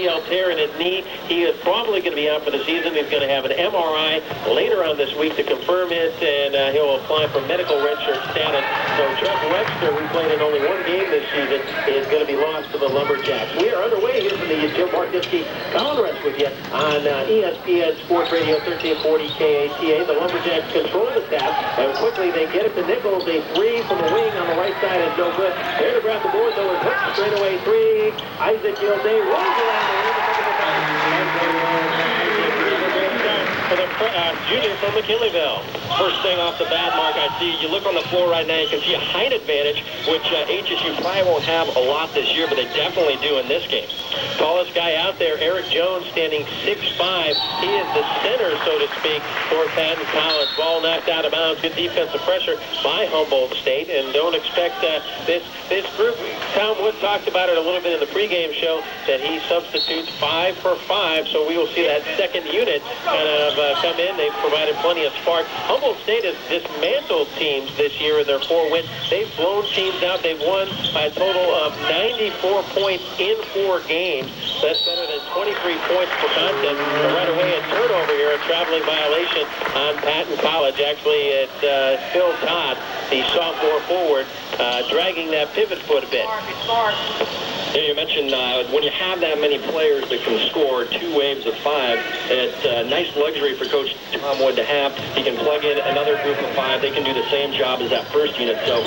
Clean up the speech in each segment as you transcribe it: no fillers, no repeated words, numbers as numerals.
ACL tear in his knee. He is probably going to be out for the season. He's going to have an MRI later on this week to confirm it, and he'll apply for medical redshirt status. So Chuck Webster, who played in only one game this season, is going to be lost to the Lumberjacks. We are underway here from the Jim Martinsky College Rest with you on ESPN Sports Radio 1340 KATA. The Lumberjacks control the tap, and quickly they get it to Nichols. A three from the wing on the right side is no good. There to grab the board, though, is hooked straight away three. Isaac Gilday rolls around the rim for the junior from McKinleyville. First thing off the bat, Mark, I see you look on the floor right now, you can see a height advantage, which HSU probably won't have a lot this year, but they definitely do in this game. Tallest guy out there, Eric Jones, standing 6'5". He is the center, so to speak, for Patten College. Ball knocked out of bounds. Good defensive pressure by Humboldt State, and don't expect this group. Tom Wood talked about it a little bit in the pregame show, that he substitutes 5 for 5, so we will see that second unit kind of come in. They've provided plenty of spark. Humboldt State has dismantled teams this year in their 4 wins. They've blown teams out. They've won by a total of 94 points in 4 games. That's better than 23 points per contest. Right away, a turnover here, a traveling violation on Patten College. Actually, it's Phil Todd, the sophomore forward, dragging that pivot foot a bit. Yeah, you mentioned when you have that many players that can score 2 waves of 5, it's a nice luxury for Coach Tom Wood to have. He can plug in another group of 5. They can do the same job as that first unit. So,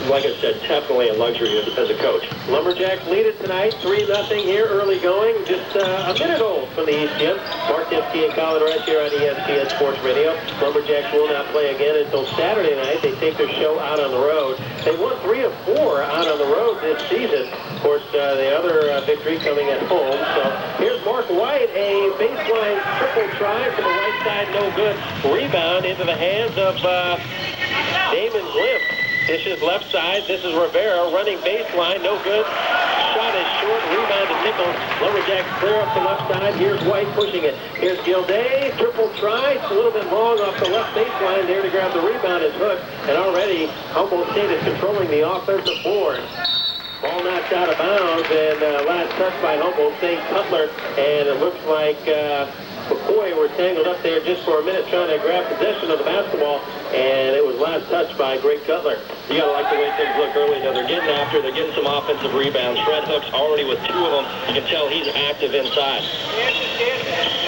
like I said, definitely a luxury as a coach. Lumberjacks lead it tonight, 3-0 here, early going. Just a minute old from the East Gym. Martinsky and Colin Rest here on ESPN Sports Radio. Lumberjacks will not play again until Saturday night. They take their show out on the road. They won 3 of 4 out on the road this season. Of course, the other victory coming at home. So here's Mark White, a baseline triple try from the right side, no good. Rebound into the hands of Damon Glimp. This is left side. This is Rivera running baseline, no good. Shot is short. Rebound to Nichols. Lumberjacks clear up the left side. Here's White pushing it. Here's Gilday. Triple try. It's a little bit long off the left baseline. There to grab the rebound is Hook. And already Humboldt State is controlling the offensive board. Ball knocked out of bounds, and last touch by Humboldt State Cutler, and it looks like McCoy were tangled up there just for a minute trying to grab possession of the basketball, and it was last touch by Greg Cutler. You got to like the way things look early. Now they're getting after, they're getting some offensive rebounds. Fred Hook's already with 2 of them. You can tell he's active inside.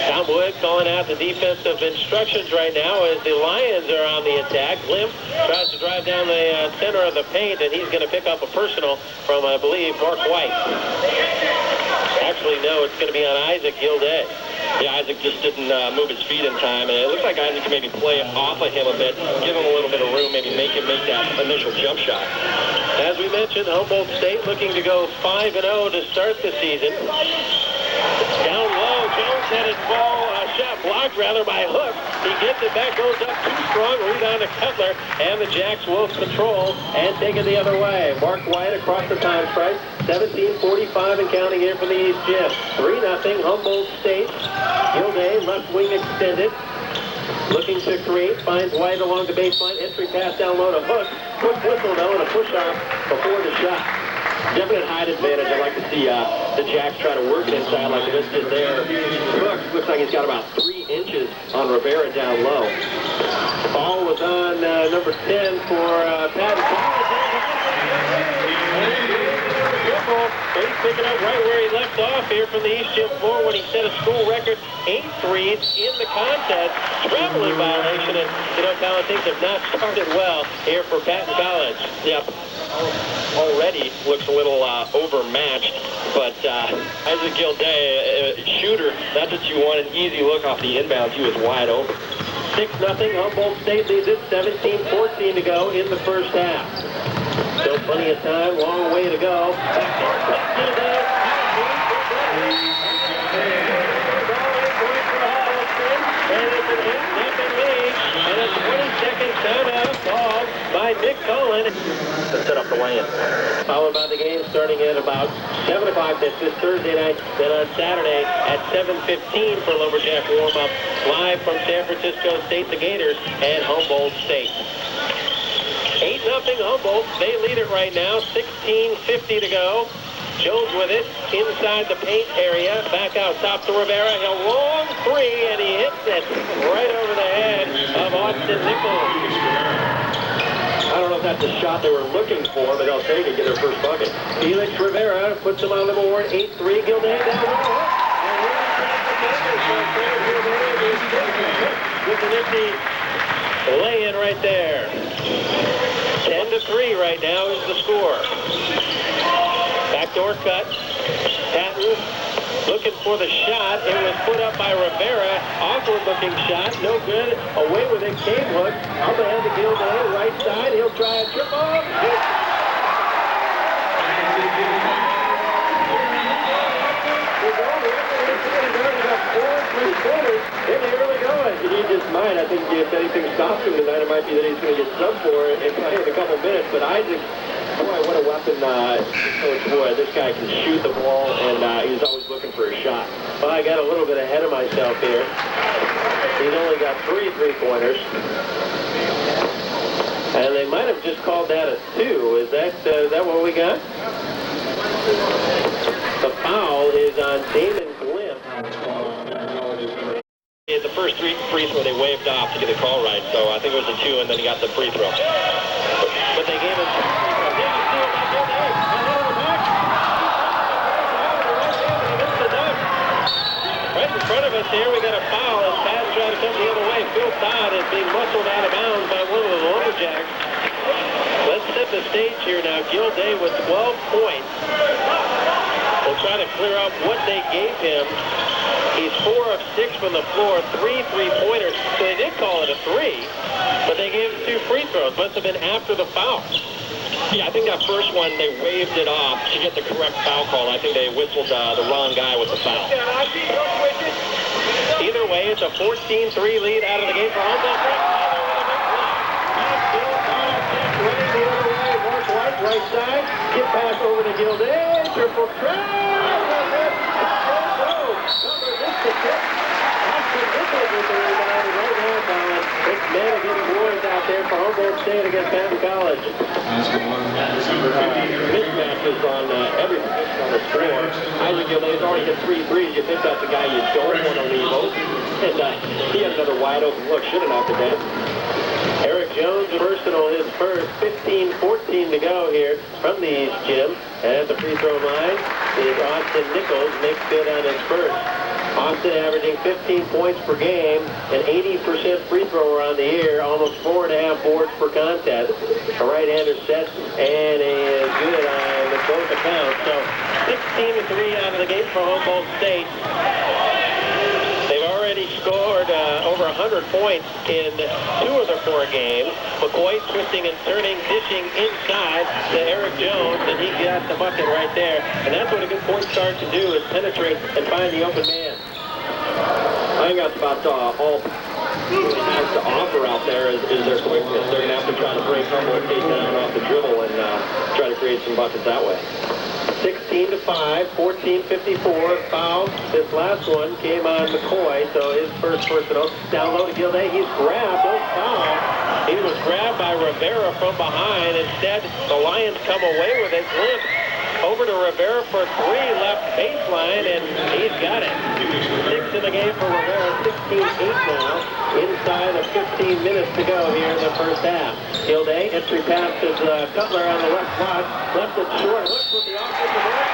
Tom Wood calling out the defensive instructions right now as the Lions are on the attack. Glimp tries to drive down the center of the paint, and he's going to pick up a personal from, I believe, Mark White. Actually, no, it's going to be on Isaac Gilday. Yeah, Isaac just didn't move his feet in time, and it looks like Isaac can maybe play off of him a bit, give him a little bit of room, maybe make him make that initial jump shot. As we mentioned, Humboldt State looking to go 5-0 to start the season. Down low, Jones had his ball shot blocked rather by Hook. He gets it back, goes up too strong, rebound to Cutler, and the Jacks will control and take it the other way. Mark White across the time stripe, 17:45 and counting here from the East Gym. 3-0 Humboldt State. Gilday, left wing extended. Looking to create, finds White along the baseline. Entry pass down low to Hook. Quick whistle though and a push-off before the shot. Definitely a height advantage. I'd like to see the Jacks try to work it inside like this did there. Hook looks like he's got about 3 inches on Rivera down low. Ball was on number 10 for Patten College. He's picking up right where he left off here from the East Gym floor when he set a school record 8 threes in the contest. Traveling violation, and Colin, things have not started well here for Patten College. Yep. Already looks a little overmatched, but Isaac Gilday, shooter, that's what you want, an easy look off the inbounds. He was wide open. 6-0, Humboldt State leads it, 17-14 to go in the first half. Still plenty of time, long way to go. And it's an 8-0 lead, and a 20-second timeout called by Nick Cullen To set up the lane. Followed by the game starting at about 7 o'clock this Thursday night, then on Saturday at 7:15 for Lumberjack warm-up, live from San Francisco State, the Gators, and Humboldt State. 8-0 Humboldt. They lead it right now, 16:50 to go. Jones with it inside the paint area. Back out top to Rivera. A long three, and he hits it right over the head of Austin Nichols. I don't know if that's a shot they were looking for, but they'll take it, get their first bucket. Felix Rivera puts them on the board. 8-3. Gilday down low. With an empty lay-in right there. 10-3 right now is the score. Backdoor cut. Patten looking for the shot. It was put up by Rivera. Awkward looking shot. No good. Away with it. Came hook. Up ahead to Gilday. Right side. He'll try a triple. In the early going. He just might. I think if anything stops him tonight, it might be that he's going to get subbed for it in a couple minutes. But Isaac, boy, what a weapon. Coach, boy, this guy can shoot the ball, and he's always looking for a shot. Well, I got a little bit ahead of myself here. He's only got 3 3-pointers. And they might have just called that a 2. Is that what we got? The foul is on Damon Glim. The first 3 free throw they waved off to get the call right, so I think it was a 2, and then he got the free throw. But they gave him right in front of us here. We got a foul as Patten trying to come the other way. Phil Todd is being muscled out of bounds by one of the Lumberjacks. Let's set the stage here now. Gilday with 12 points. We'll try to clear up what they gave him. He's 4 of 6 from the floor, 3 3-pointers. So they did call it a 3, but they gave him 2 free throws. Must have been after the foul. Yeah, I think that first one, they waved it off to get the correct foul call. I think they whistled the wrong guy with the foul. Either way, it's a 14-3 lead out of the game for Humboldt. Right side, get pass over to Gilday, triple try. It's man against boys out there for Humboldt State against Patten College. Mismatches on every position on the score. Isaac Gilday's already hit 3 threes. You think that's the guy you don't want to leave open. And he had another wide open look. Should have knocked it down. Eric Jones, personal, his first. 15-14 to go here from the East Gym. And at the free throw line is Austin Nichols, makes good on his first. Austin averaging 15 points per game, an 80% free thrower on the year, almost 4.5 boards per contest. A right-hander sets and is good on both accounts. So 16-3 out of the game for Humboldt State. They've already scored over 100 points in 2 of their 4 games. McCoy twisting and turning, dishing inside to Eric Jones, and he got the bucket right there. And that's what a good point guard can do, is penetrate and find the open man. I think that's about all he has to offer out there is their quickness. They're going to have to try to break Humboldt State down off the dribble and try to create some buckets that way. 16-5, 14-54, foul. This last one came on McCoy, so his first personal. Down low to Gilday, he's grabbed, no foul. He was grabbed by Rivera from behind. Instead, the Lions come away with it. Glimpse over to Rivera for 3, left baseline, and he's got it. 6 in the game for Rivera, 16-8 now. Inside of 15 minutes to go here in the first half. Gilday, entry pass is Cutler on the left block. Left it short. Looks with the offensive work.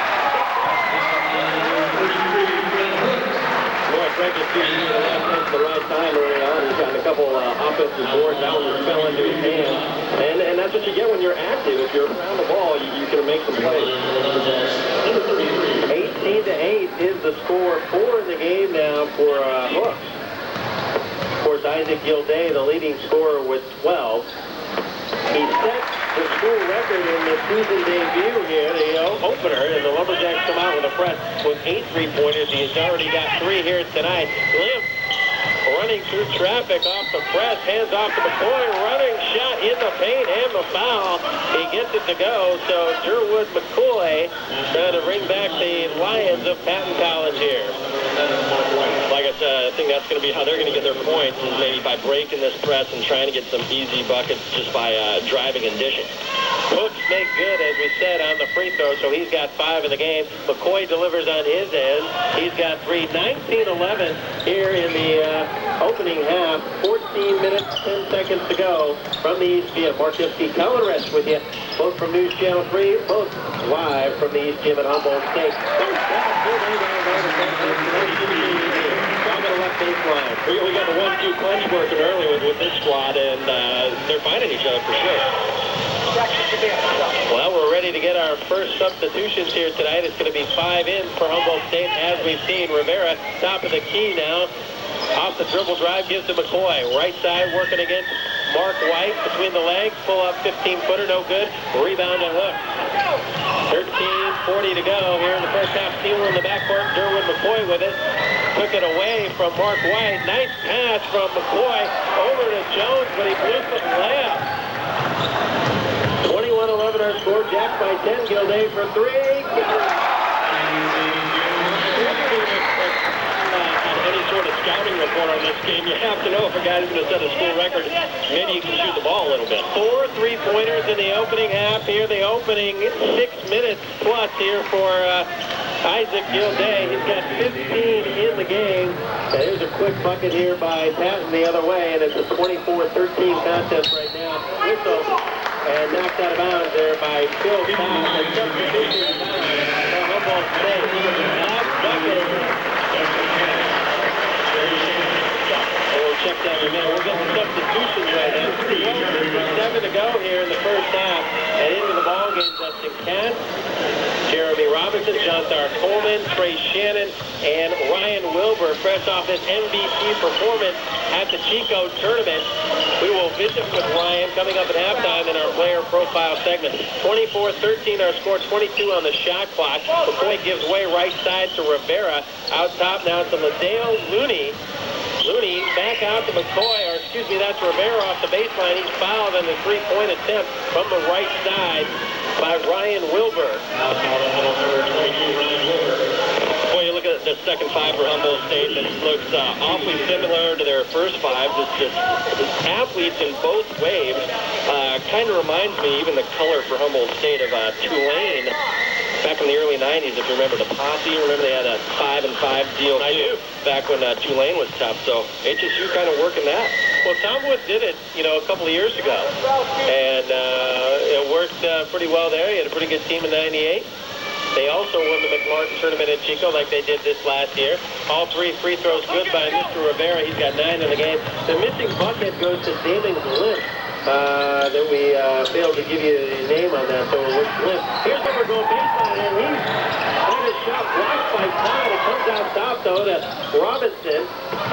Boy, Frank is shooting the left hand at the right time early on. He's gotten a couple offensive boards. That one fell into his hands. And that's what you get when you're active. If you're around the ball, you can make some plays. 18-8 is the score. 4 in the game now for Hooks. Of course, Isaac Gilday, the leading scorer, with 12. He set the school record in the season debut here, the opener, and the Lumberjacks come out with a press with 8 3-pointers. He's already got 3 here tonight. Glimpse running through traffic off the press, hands off to McCoy, running shot in the paint and the foul. He gets it to go, so Durwood McCoy trying to bring back the Lions of Patten College here. Like I said, I think that's going to be how they're going to get their points, is maybe by breaking this press and trying to get some easy buckets just by driving and dishing. Hooks make good, as we said, on the free throw, so he's got 5 in the game. McCoy delivers on his end. He's got 3. 19-11 here in the opening half. 14 minutes, 10 seconds to go from the East Gym. Mark Dipsky, Colin Rest with you, both from News Channel 3, both live from the East Gym at Humboldt State. Baseline. We got the 1-2 punch working early with this squad, and they're finding each other for sure. Well, we're ready to get our first substitutions here tonight. It's going to be 5 in for Humboldt State, as we've seen. Rivera, top of the key now. Off the dribble drive, gives to McCoy. Right side working against Mark White between the legs. Pull up 15-footer, no good. Rebound and hook. 13:40 to go here in the first half. Steeler in the backcourt. Derwin McCoy with it. Took it away from Mark White. Nice pass from McCoy over to Jones, but he blew the layup. 21-11 our score. Jack by 10. Gilday for 3. Any sort of scouting report on this game, you have to know if a guy's going to set a school record, maybe he can shoot the ball a little bit. 4 3-pointers in the opening half here. The opening 6 minutes plus here for Isaac Gilday. He's got 15 in the game. And here's a quick bucket here by Patten the other way, and it's a 24-13 contest right now. Whistle, and knocked out of bounds there by Phil Todd. And substitution for Humboldt State. Last bucket. Check that in a minute. We're getting substitutions right now. 7 to go here in the first half. And into the ball game, Justin Katz, Jeremy Robinson, John Tharp Coleman, Trey Shannon, and Ryan Wilbur, fresh off his MVP performance at the Chico tournament. We will visit with Ryan coming up at halftime in our player profile segment. 24-13 our score, 22 on the shot clock. McCoy gives way right side to Rivera. Out top now to Ladale Looney. Looney back out to McCoy, or excuse me, that's Rivera off the baseline. He's fouled on the three-point attempt from the right side by Ryan Wilbur. Boy, you look at the second 5 for Humboldt State, and it looks awfully similar to their first 5. It's athletes in both waves. Kind of reminds me, even the color for Humboldt State, of Tulane. Back in the early 90s, if you remember the posse, remember they had a 5-and-5 deal. I do. Back when Tulane was tough, so HSU kind of working that. Well, Tom Wood did it, a couple of years ago, and it worked pretty well there. He had a pretty good team in '98. They also won the McMartin tournament in Chico like they did this last year. All 3 free throws good by Mr. Rivera. He's got 9 in the game. The missing bucket goes to Damon Glimpse. That we failed to give you a name on that, so it was Glimpse. Here's where we're going baseline, and he's on his shot blocked by Todd. It comes out top, though, to Robinson.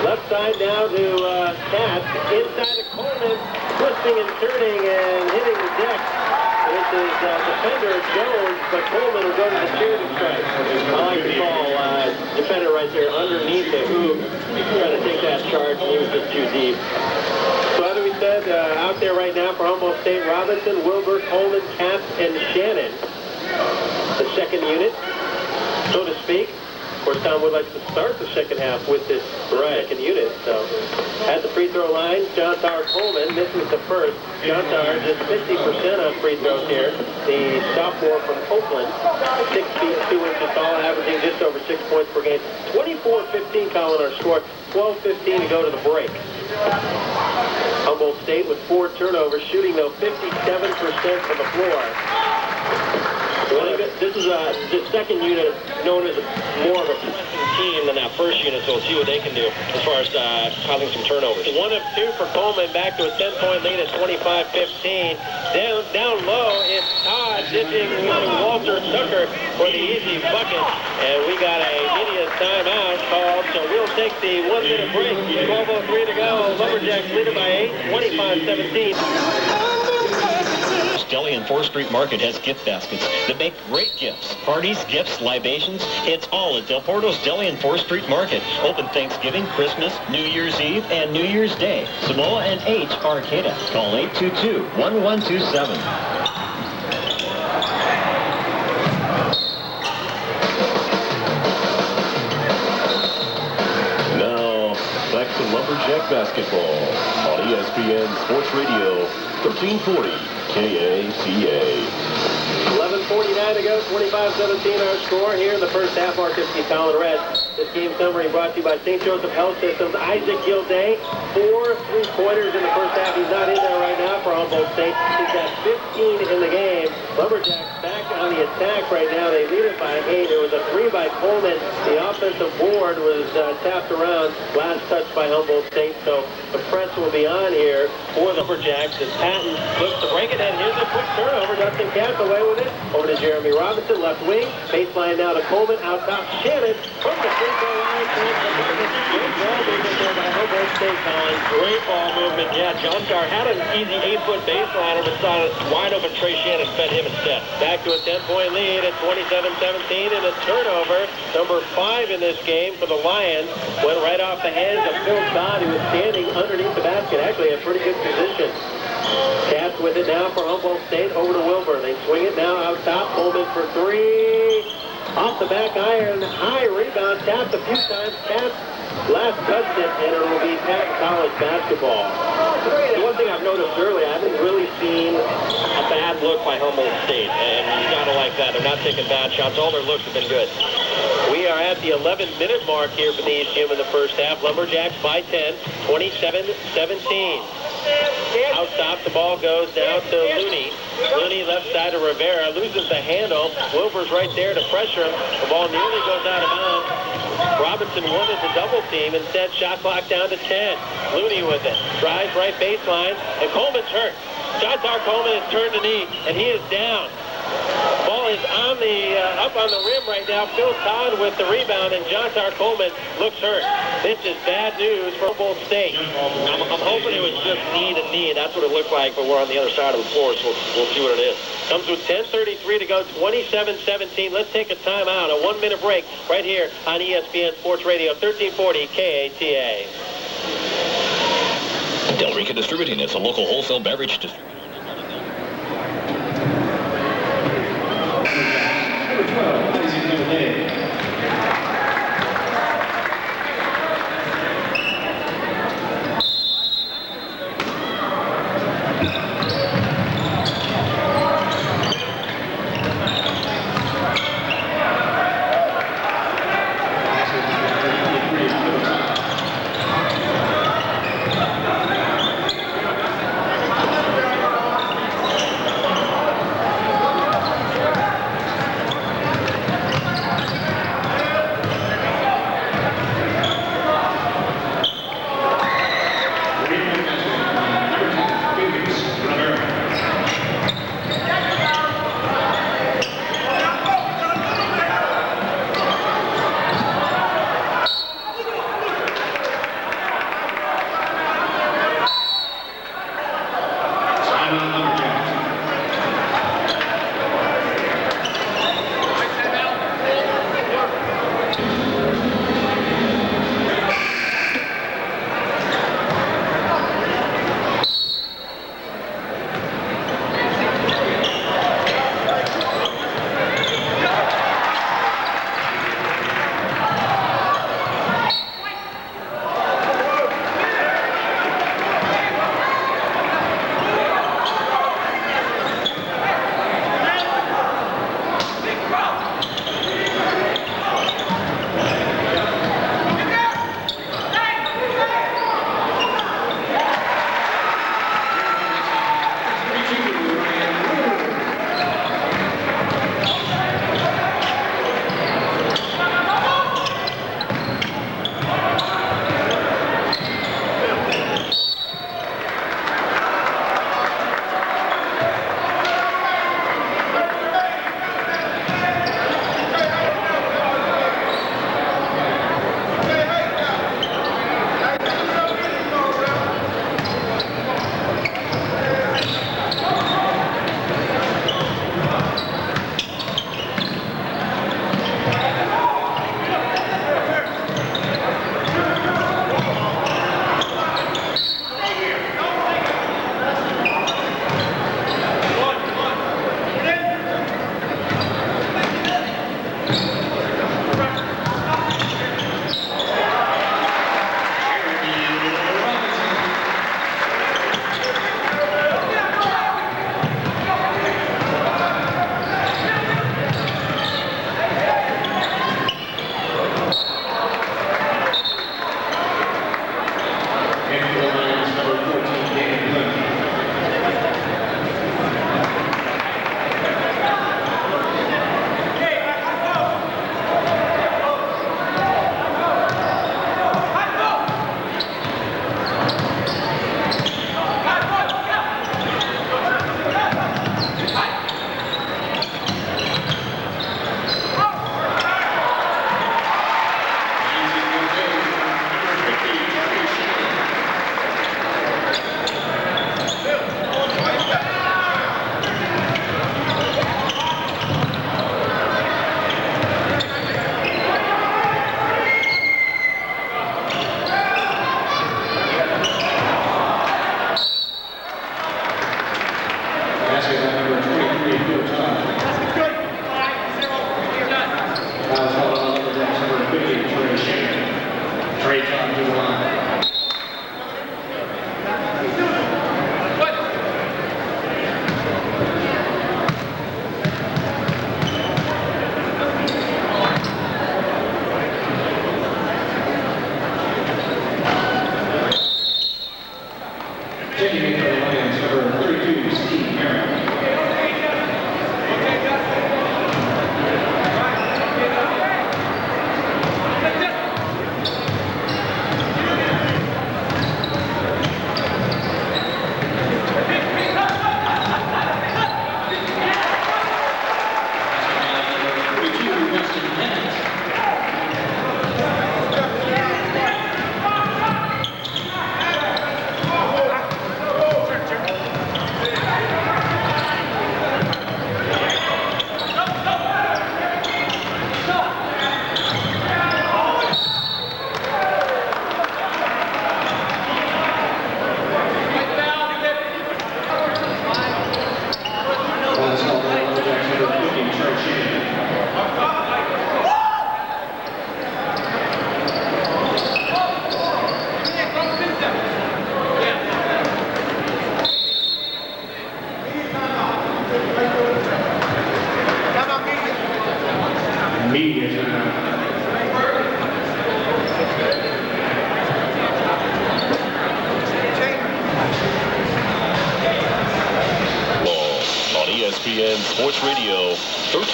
Left side now to Katz. Inside to Coleman, twisting and turning and hitting the deck. This is defender Jones, but Coleman will go to the charity strike. I like the call. Defender right there underneath the hoop. Trying to take that charge, and he was just too deep. So as we said, out there right now for Humboldt State, Robinson, Wilbur, Coleman, Katz, and Shannon. The second unit, so to speak. Of course, Tom would like to start the second half with this second unit. So at the free throw line, John Tharp Coleman misses the first. John Tharp is 50% on free throws here. The sophomore from Oakland, 6 feet 2 inches tall, averaging just over 6 points per game. 24-15, Colin, our score. 12-15 to go to the break. Humboldt State with 4 turnovers, shooting though 57% from the floor. This is the second unit known as more of a pressing team than that first unit, so we'll see what they can do as far as causing some turnovers. 1 of 2 for Coleman, back to a 10-point lead at 25-15. Down low, it's Todd dishing to Walter Tucker for the easy bucket. And we got a media timeout called, so we'll take the 1-minute break. 12:03 to go. Lumberjacks lead it by 8, 25-17. Deli and 4th Street Market has gift baskets that make great gifts. Parties, gifts, libations, it's all at Del Porto's Deli and 4th Street Market. Open Thanksgiving, Christmas, New Year's Eve, and New Year's Day. Samoa and H. Arcata. Call 822-1127. Lumberjack basketball on ESPN Sports Radio, 1340 KATA. 11:49 to go, 25-17 our score here in the first half. Our Colin Red. This game summary brought to you by St. Joseph Health Systems. Isaac Gilday, 4 3-pointers in the first half. He's not in there right now for Humboldt State. He's got 15 in the game. Lumberjacks back on the attack right now. They lead it by 8. There was a 3 by Coleman. The offensive board was tapped around. Last touch by Humboldt State. So the press will be on here for the Lumberjacks as Patten looks to break it. And here's a quick turnover. Dustin Katz away with it. Over to Jeremy Robinson, left wing. Baseline now to Coleman. Out top, Shannon from the free throw line. Great ball movement there by Humboldt State, Colin. Great ball movement. Yeah, John Carr had an easy 8-foot baseline and saw a wide open Trey Shannon fed him instead. Back to a 10-point lead at 27-17 and a turnover. Number 5 in this game for the Lions. Went right off the hands of Phil Todd, who was standing underneath the basket. Actually, a pretty good position. Katz with it now for Humboldt State. Over to Wilbur. They swing it now out top. Coleman for 3. Off the back iron. High rebound. Tapped a few times. Katz last touched it, and it will be Patten College basketball. The one thing I've noticed early, I haven't really seen a bad look by Humboldt State, and you gotta like that. They're not taking bad shots. All their looks have been good. We are at the 11-minute mark here for the ECM in the first half. Lumberjacks by 10, 27-17. Out top, the ball goes down to Looney. Looney left side of Rivera, loses the handle. Wilbur's right there to pressure him. The ball nearly goes out of bounds. Robinson wanted the double team. Instead, shot clock down to 10. Looney with it. Drives right baseline, and Coleman's hurt. Johntar Coleman has turned the knee, and he is down. Ball is on the up on the rim right now. Phil Todd with the rebound, and Johntar Coleman looks hurt. This is bad news for Humboldt State. I'm hoping it was just knee to knee. That's what it looked like, but we're on the other side of the floor, so we'll see what it is. Comes with 10:33 to go, 27-17. Let's take a timeout, a 1-minute break right here on ESPN Sports Radio, 1340 KATA. Delrica Distributing is a local wholesale beverage distributor.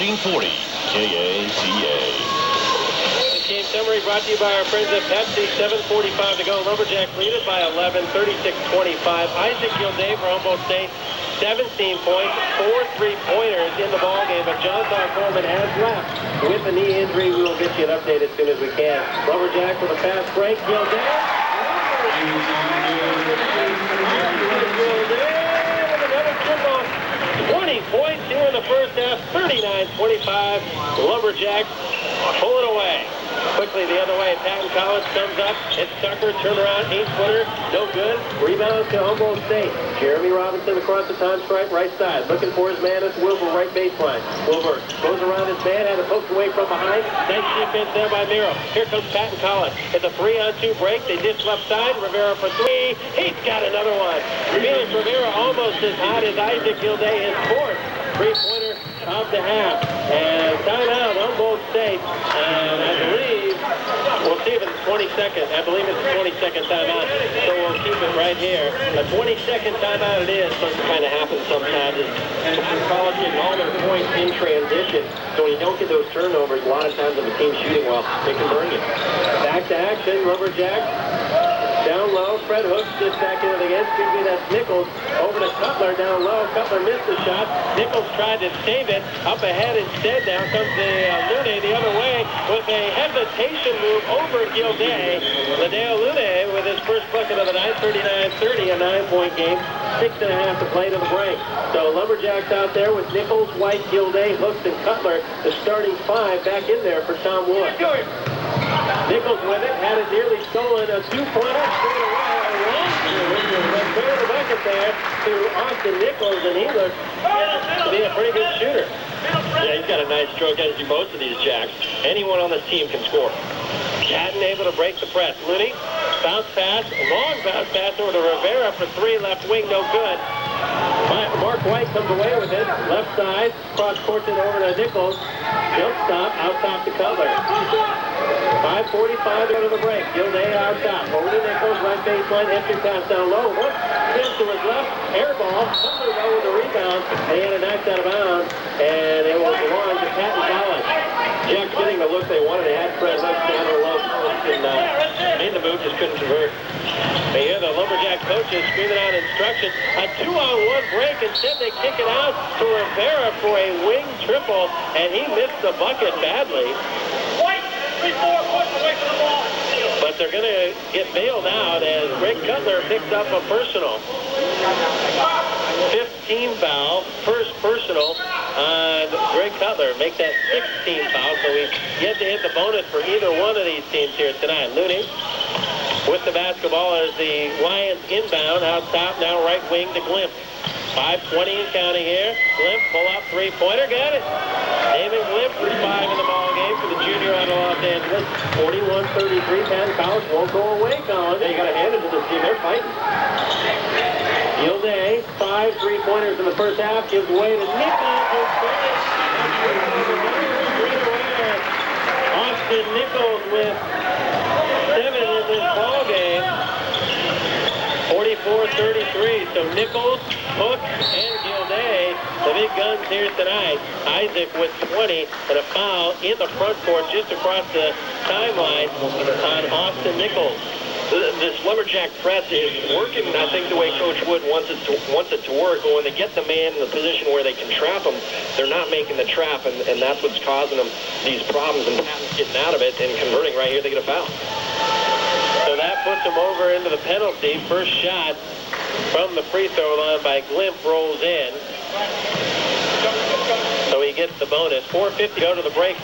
1440 KATA. This game summary brought to you by our friends at Pepsi. 7:45 to go. Lumberjacks lead it by 11, 36-25. Isaac Gilday for Humboldt State, 17 points, 4 3-pointers in the ballgame, but John Coleman has left with a knee injury. We will get you an update as soon as we can. Lumberjacks with a fast break. Gilday. With another triple. 20 points here in the first half. 39-25. Lumberjacks pull it away. Quickly the other way, Patten College comes up. It's Tucker, turnaround, 8-footer, no good. Rebound to Humboldt State. Jeremy Robinson across the time stripe, right side. Looking for his man, it's Wilbur, right baseline. Wilbur goes around his man, had a poke away from behind. Nice defense there by Miro. Here comes Patten College. It's a 3-on-2 break. They dish left side. Rivera for 3. He's got another one. Felix Rivera almost as hot as Isaac Gilday, his fourth 3-pointer of the half. And timeout, Humboldt State. And I believe, we'll see if it's 22nd. I believe it's a 22nd timeout. So we'll keep it right here. A 22nd timeout it is. What kind of happens sometimes is college getting all their points in transition. So when you don't get those turnovers, a lot of times if the team's shooting well, they can burn you. Back to action, Lumberjacks. Down low, Fred Hooks just back into the game. Excuse me, that's Nichols. Over to Cutler, down low. Cutler missed the shot. Nichols tried to save it. Up ahead instead. Now comes the Lune the other way with a hesitation move over Gilday. Ladeo Lune with his first bucket of the night, 39-30, a 9-point game. 6.5 to play to the break. So Lumberjacks out there with Nichols, White, Gilday, Hooks, and Cutler. The starting 5 back in there for Tom Wood. Nichols with it, had it nearly stolen, a 2-pointer straight away, a long but clear the bucket there to Austin Nichols, and he looks to be a pretty good shooter. Yeah, he's got a nice stroke, as do most of these Jacks. Anyone on this team can score. Patten able to break the press. Looney, bounce pass, long bounce pass over to Rivera for 3, left wing, no good. Mark White comes away with it, left side, cross court it over to Nichols. Jump stop, out top to Cutler. 5:45 to go to the break. Gilday out top. Over to Nichols, right baseline, entry pass down low. Look, spins to his left, air ball. Cutler go with the rebound, and he had a knocked out of bounds, and it will belong to Patten College. Jacks getting the look they wanted. They had Fred Hooks down low and made the move, just couldn't convert. They hear the Lumberjack coaches screaming out instructions. A 2-on-1 break. Instead, they kick it out to Rivera for a wing triple, and he missed the bucket badly. But they're going to get bailed out as Greg Cutler picks up a personal. 15 foul, first personal on Greg Cutler. Make that 16 foul, so we get to hit the bonus for either one of these teams here tonight. Looney with the basketball as the Lions inbound out top, now right wing to Glimp. 5:20 and counting here. Glimp pull up 3-pointer, got it. David Glimp with 5 in the ball game for the junior out of Los Angeles. 41-33. Patten College won't go away, Colin. Yeah, you got to hand it to this team. They're fighting. Gilday, 5 3-pointers in the first half, gives way to Nichols. Austin Nichols with 7 in this ball game. 44-33. So Nichols, Hook, and Gilday, the big guns here tonight. Isaac with 20 and a foul in the front court just across the timeline on Austin Nichols. This Lumberjack press is working, I think, the way Coach Wood wants it to work. But when they get the man in the position where they can trap him, they're not making the trap, and that's what's causing them these problems. And Patten's getting out of it and converting right here. They get a foul. So that puts them over into the penalty. First shot from the free throw line by Glimp rolls in. So he gets the bonus. 4:50 go to the break.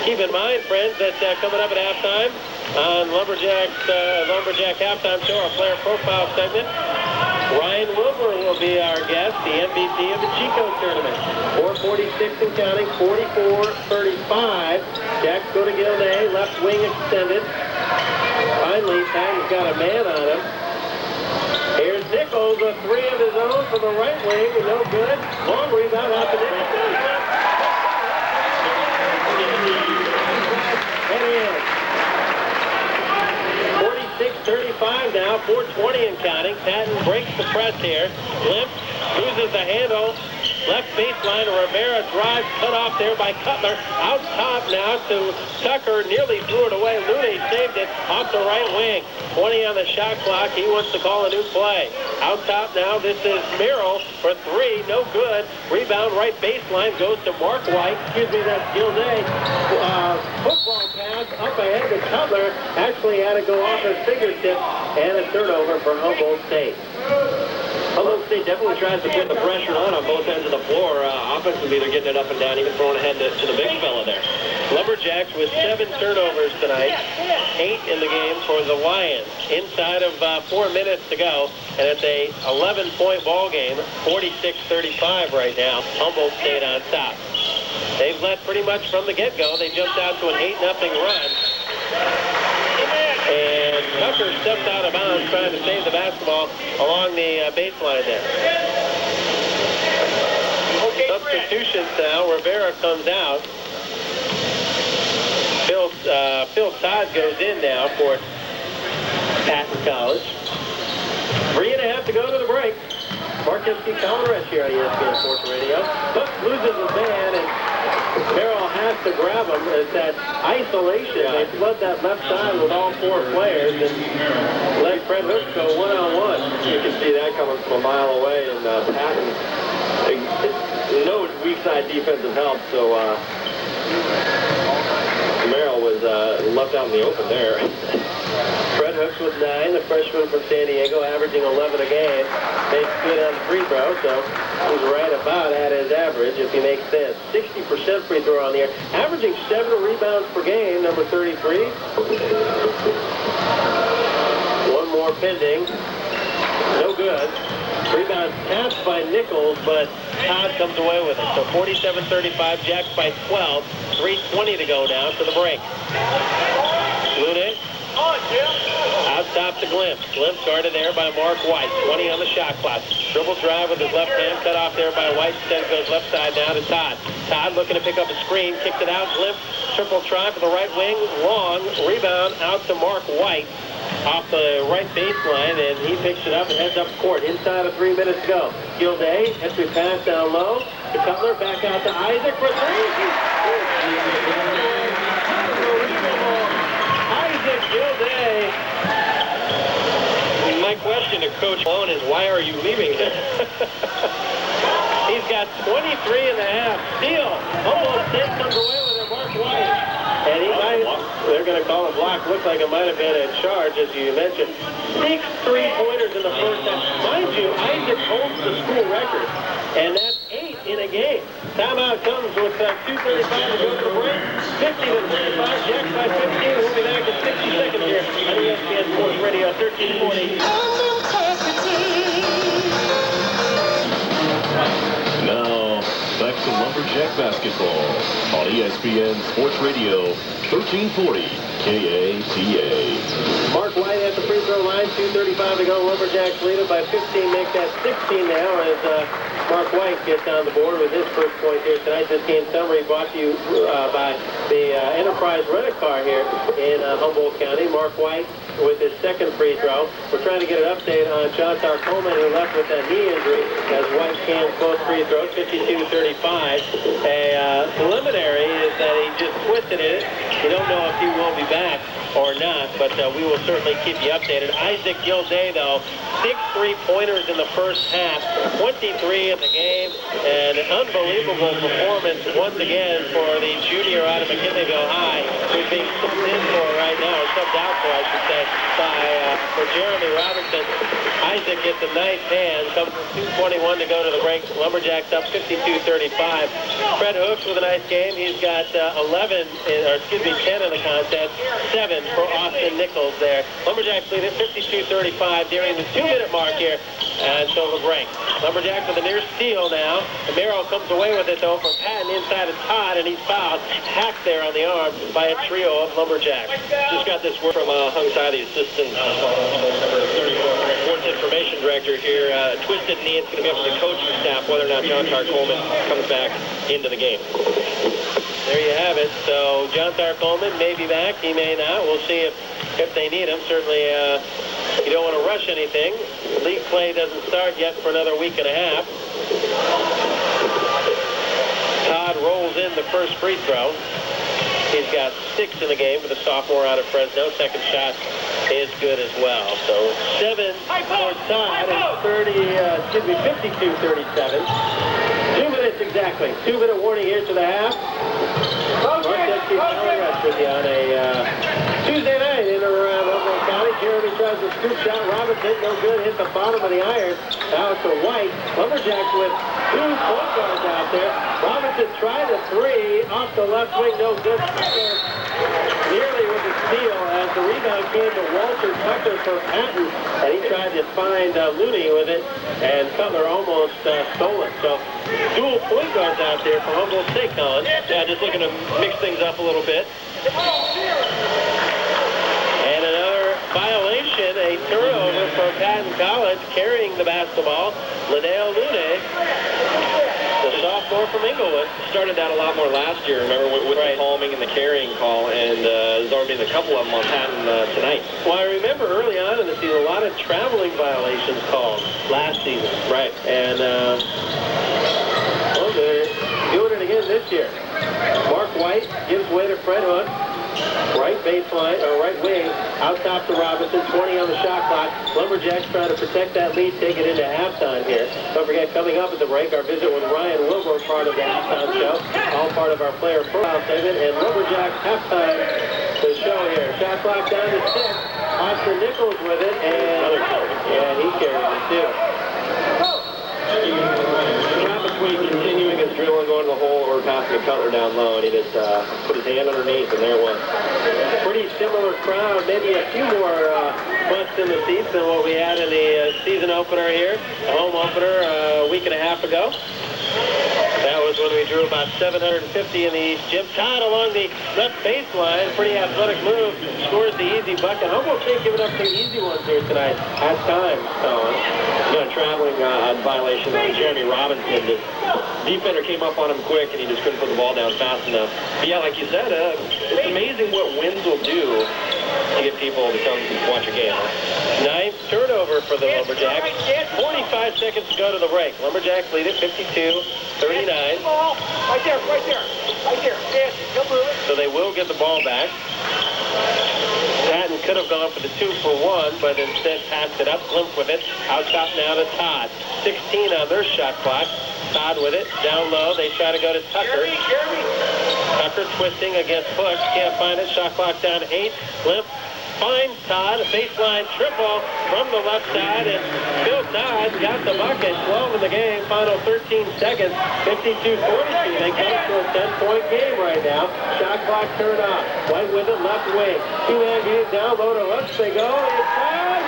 Keep in mind, friends, that coming up at halftime on Lumberjack Halftime Show, our player profile segment, Ryan Wilbur will be our guest, the MVP of the Chico tournament. 4:46 and counting, 44-35. Jacks go to Gilday, left wing extended. Finally, Patten's got a man on him. Here's Nichols, a 3 of his own from the right wing, no good. Long rebound out to Nichols. And in. 46-35 now, 4:20 and counting. Patten breaks the press here. Glimp loses the handle. Left baseline, Rivera drives, cut off there by Cutler. Out top now to Tucker, nearly threw it away. Looney saved it off the right wing. 20 on the shot clock. He wants to call a new play. Out top now, this is Merrill for three, no good. Rebound right baseline goes to Mark White. That's Gilday. Football pass up ahead to Cutler. Actually had to go off his fingertip, and a turnover for Humboldt State. Humboldt State definitely tries to put the pressure on both ends of the floor. Offensively, they're getting it up and down, even throwing ahead to the big fella there. Lumberjacks with 7 turnovers tonight, 8 in the game for the Lions. Inside of 4 minutes to go, and it's a 11-point ball game, 46-35 right now. Humboldt State on top. They've led pretty much from the get-go. They jumped out to an 8-0 run. And Tucker steps out of bounds trying to save the basketball along the baseline there. Substitutions now. Rivera comes out. Phil Todd goes in now for Patten College. 3.5 to go to the break. Marcus C. Calvarez here on ESPN Sports Radio. Buck loses his man, and Merrill has to grab him. It's that isolation. They flood that left side with all 4 players and let Fred Hooks go one-on-one. You can see that coming from a mile away, and Patten, no weak side defensive help, so Merrill was left out in the open there. Fred Hooks with 9, the freshman from San Diego, averaging 11 a game. Makes good on the free throw, so he's right about at his average if he makes sense. 60% free throw on the air. Averaging 7 rebounds per game, number 33. One more pending. No good. Rebound passed by Nichols, but Todd comes away with it. So 47-35, Jacks by 12. 3:20 to go now to the break. Looney. Out top to Glimpse. Glimpse guarded there by Mark White. 20 on the shot clock. Dribble drive with his left hand. Cut off there by White. Instead goes left side now to Todd. Todd looking to pick up a screen. Kicked it out. Glimpse. Triple try for the right wing. Long. Rebound out to Mark White off the right baseline, and he picks it up and heads up court. Inside of 3 minutes to go. Gilday. Entry pass down low. To Cutler. Back out to Isaac for 3. Gilday. My question to Coach Malone is, why are you leaving him? He's got 23.5. Steal. Humboldt State comes away with it. Mark White. And he might, they're going to call a block. Looks like it might have been in charge, as you mentioned. 6 3-pointers in the first half. Mind you, Isaac holds the school record. And that's 8 in a game. Timeout comes with 2:35 to go to the break. 50-35, Jacks by 15. We'll be back in 60 seconds here on ESPN Sports Radio 1340. Now, back to Lumberjack basketball on ESPN Sports Radio 1340 KATA. Mark White at the free throw line. 2:35 to go. Lumberjacks lead it by 15. Make that 16 now as Mark White gets on the board with his first point here tonight. This game summary brought to you by the Enterprise Rent-A-Car here in Humboldt County. Mark White with his second free throw. We're trying to get an update on John Coleman, who left with that knee injury, as White cans both free throws, 52-35. A preliminary is that he just twisted it. You don't know if he will be back or not, but we will certainly keep you updated. Isaac Gilday, though, 6 3-pointers in the first half, 23 in the game, and an unbelievable performance once again for the junior out of McKinleyville High, who's being subbed in for right now, or subbed out for, I should say, for Jeremy Robertson. Isaac gets a nice hand, comes with 2:21 to go to the break. Lumberjacks up 52-35. Fred Hooks with a nice game. He's got 10 in the contest, 7 for Austin Nichols there. Lumberjacks lead at 52-35 during the 2-minute mark here until the break. Lumberjacks with a near steal now. Merrill comes away with it, though, from Patten inside of Todd, and he's fouled. Hacked there on the arm by a trio of Lumberjacks. Just got this word from Hung Tsai, the assistant sports information director here. Twisted knee. It's going to be up to the coaching staff whether or not John Coleman comes back into the game. There you have it. So John Coleman may be back. He may not. We'll see if they need him. Certainly, you don't want to rush anything. League play doesn't start yet for another week and a half. Todd rolls in the first free throw. He's got 6 in the game for the sophomore out of Fresno. Second shot is good as well. So 7 for Todd and 52-37. 2 minutes exactly. 2-minute warning here to the half. Marquette Rest with you on a Tuesday night in or around Humboldt County. Jeremy tries a scoop shot. Robinson, no good. Hit the bottom of the iron. Now it's a White. Lumberjacks with 2 point guards out there. Robinson tried a 3 off the left wing. No good. Nearly with the steal as the rebound came to Walter Tucker for Patten. And he tried to find Looney with it. And Cutler almost stole it. So dual point guards out there for Humboldt State, Colin. Yeah, just looking to mix things up a little bit. And another violation, a turnover for Patten College, carrying the basketball. Linnell Looney, the sophomore from Inglewood. Started that a lot more last year, remember, with the palming and the carrying call, and there's already been a couple of them on Patten tonight. Well, I remember early on in the season, a lot of traveling violations called last season. Right. And, well, they're doing it again this year. Mark White gives way to Fred Hook. Right baseline, or right wing, out top to Robinson, 20 on the shot clock. Lumberjacks trying to protect that lead, take it into halftime here. Don't forget, coming up at the break, our visit with Ryan Wilbur, part of the halftime show, all part of our player profile segment, and Lumberjacks halftime the show here. Shot clock down to 6. Austin Nichols with it, and he carries it too. Between continuing his drill and going to the hole or passing a Cutler down low, and he just put his hand underneath, and there it was. Pretty similar crowd, maybe a few more butts in the seats than what we had in the season opener here, the home opener a week and a half ago. That was when we drew about 750 in the East Gym. Todd along the left baseline, pretty athletic move, scores the easy bucket. Humboldt State giving up some easy ones here tonight at times. Traveling violation on Jeremy Robinson. The defender came up on him quick, and he just couldn't put the ball down fast enough. But yeah, like you said, it's amazing what winds will do to get people to come watch a game. 9th turnover for the Lumberjacks. 45 seconds to go to the break. Lumberjacks lead it 52-39. Right there. Yes, come move it. So they will get the ball back. Patten could have gone for the 2-for-1, but instead passed it up. Glimpse with it. Out top now to Todd. 16 on their shot clock. Todd with it. Down low. They try to go to Tucker. Tucker twisting against Bush. Can't find it. Shot clock down to 8. Glimpse. Finds Todd, a baseline triple from the left side, and Phil Todd got the bucket. 12 in the game, final 13 seconds, 52-42. They come to a 10-point game right now. Shot clock turned off. White with it, left wing. 2-man game, down low to Hooks. They go. It's Todd.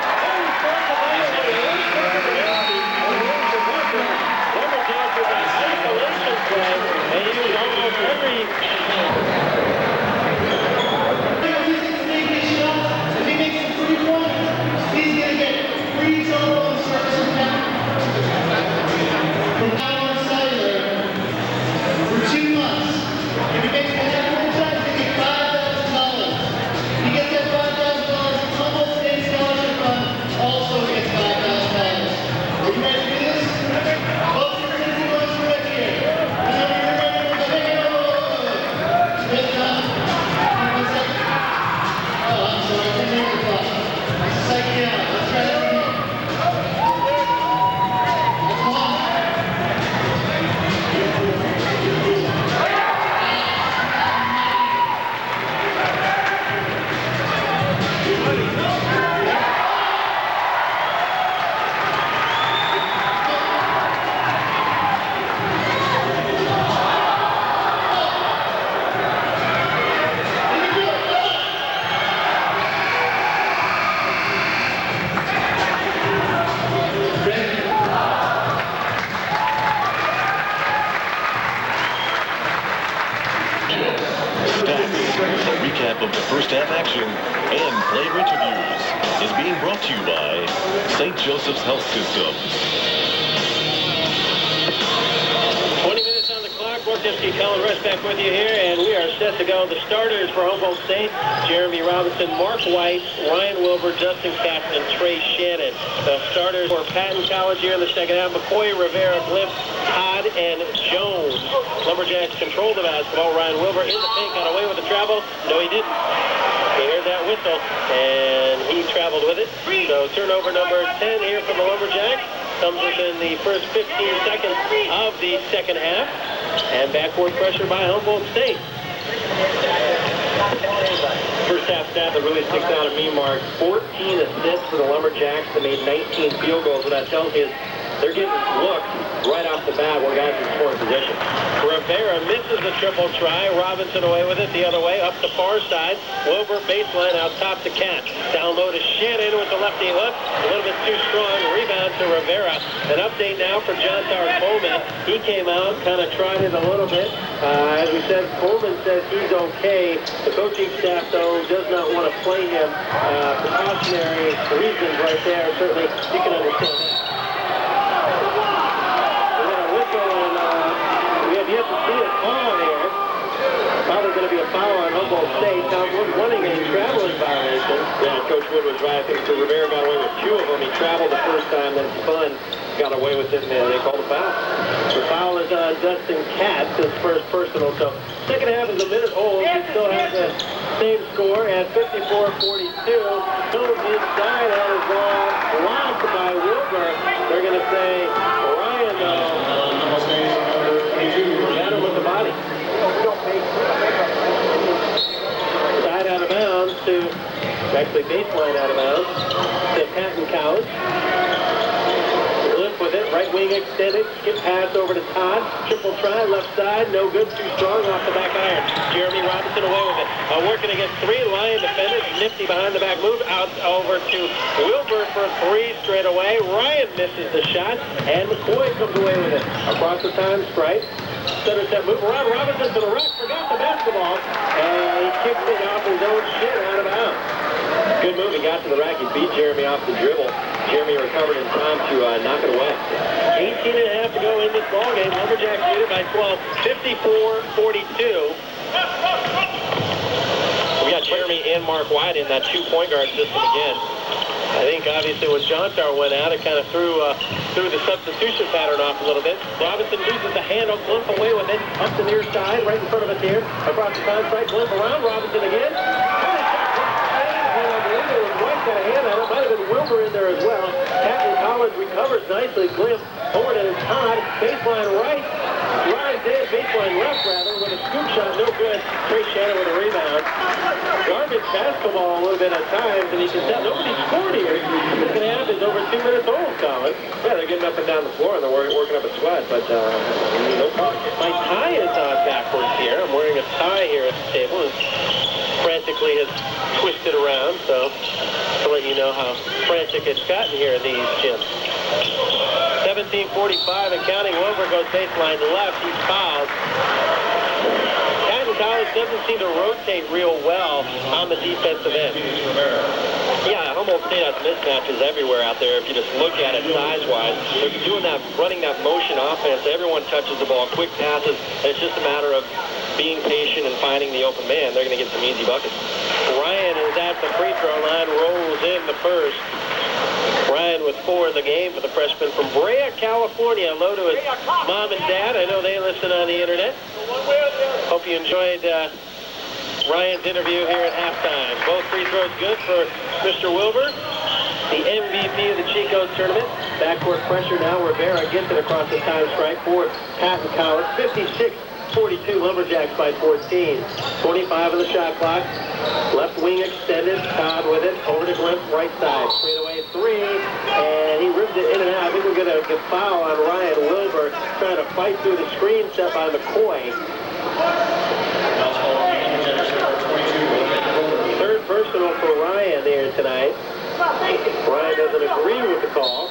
Lumberjacks with an isolation play. They use almost every... Of the first half action and player interviews is being brought to you by St. Joseph's Health Systems. 20 minutes on the clock. Work this Steve Cullen, Rush back with you here, and we are set to go. The starters for Humboldt State: Jeremy Robinson, Mark White, Ryan Wilbur, Justin Patten, and Trey Shannon. The starters for Patten College here in the second half: McCoy, Rivera, Glimpse, Todd, and Jones. Lumberjacks control the basketball. Ryan Wilbur in the paint, got away with the travel. No, he didn't. He heard that whistle, and he traveled with it. So turnover number 10 here for the Lumberjacks. Comes within the first 15 seconds of the second half. And backcourt pressure by Humboldt State. First half stat that really sticks out to me, Mark: 14 assists for the Lumberjacks. They made 19 field goals. What that tells me is they're getting looks right off the bat where guys in scoring position. Rivera misses the triple try. Robinson away with it the other way, up the far side. Wilbur baseline out top to catch. Down low to Shannon with the lefty hook. A little bit too strong. Rebound to Rivera. An update now for John Tower Coleman. He came out, kind of tried it a little bit. As we said, Coleman says he's okay. The coaching staff, though, does not want to play him. Precautionary reasons right there. Certainly, you can understand that. Yet to see a foul here. Probably going to be a foul on Humboldt State. Tom Wood wanting a traveling violation. Yeah, Coach Wood was right. I think so. Rivera got away with 2 of them. He traveled the first time, then spun, got away with it, and they called a foul. The foul is on Dustin Katz, his first personal. So second half is a minute old. We still have the same score at 54-42. Jones inside and is blocked by Wilbur. They're going to say Ryan, got him with the body. Side out of bounds to, actually baseline out of bounds, to Patten College. Phillip with it, right wing extended, skip pass over to Todd. Triple try, left side, no good, too strong, off the back iron. Jeremy Robinson away with it. Working against 3 Lion defenders, nifty behind the back move, out over to Wilbur for 3 straight away. Ryan misses the shot, and McCoy comes away with it. Across the time stripe. Center set move around. Robinson to the rack, forgot the basketball, and he kicks it off his own shin out of bounds. Good move. He got to the rack. He beat Jeremy off the dribble. Jeremy recovered in time to knock it away. 18 and a half to go in this ballgame. Lumberjacks lead it by 12, 54-42. We got Jeremy and Mark White in that 2-point guard system again. I think obviously when John Tower went out, it kind of threw the substitution pattern off a little bit. Robinson loses the handle, Glimpse away with it, up the near side, right in front of us here. Across the time strike, Glimpse around, Robinson again. And I believe it was White got a hand on it. Might have been Wilbur in there as well. Patten College recovers nicely. Glimpse over to Todd, baseline right. Ryan did, baseline left rather, with a scoop shot, no good. Trey Shannon with a rebound. Garbage basketball a little bit at times, and you can tell nobody scored here. Second half is over 2 minutes old, Colin. Yeah, they're getting up and down the floor, and they're working up a sweat, but no problem. My tie is backwards here. I'm wearing a tie here at the table, and frantically has twisted around, so to let you know how frantic it's gotten here in these gyms. 17:45 and counting. Wilbur goes baseline left. He's fouled. Patten College doesn't seem to rotate real well on the defensive end. Yeah, Humboldt State has mismatches everywhere out there. If you just look at it size-wise, they're doing that, running that motion offense. Everyone touches the ball, quick passes, and it's just a matter of being patient and finding the open man. They're going to get some easy buckets. Ryan is at the free throw line, rolls in the first. Ryan with 4 in the game for the freshman from Brea, California. Hello to his mom and dad. I know they listen on the internet. Hope you enjoyed Ryan's interview here at halftime. Both free throws good for Mr. Wilbur, the MVP of the Chico tournament. Backcourt pressure now. Rivera gets it across the time strike for Patten College. 56-42, Lumberjacks by 14. 25 on the shot clock. Left wing extended. Todd with it. Over to Glimpse, right side. Straight away 3. And he ripped it in and out. I think we're going to get foul on Ryan Wilbur trying to fight through the screen set by McCoy. Third personal for Ryan here tonight. Ryan doesn't agree with the call.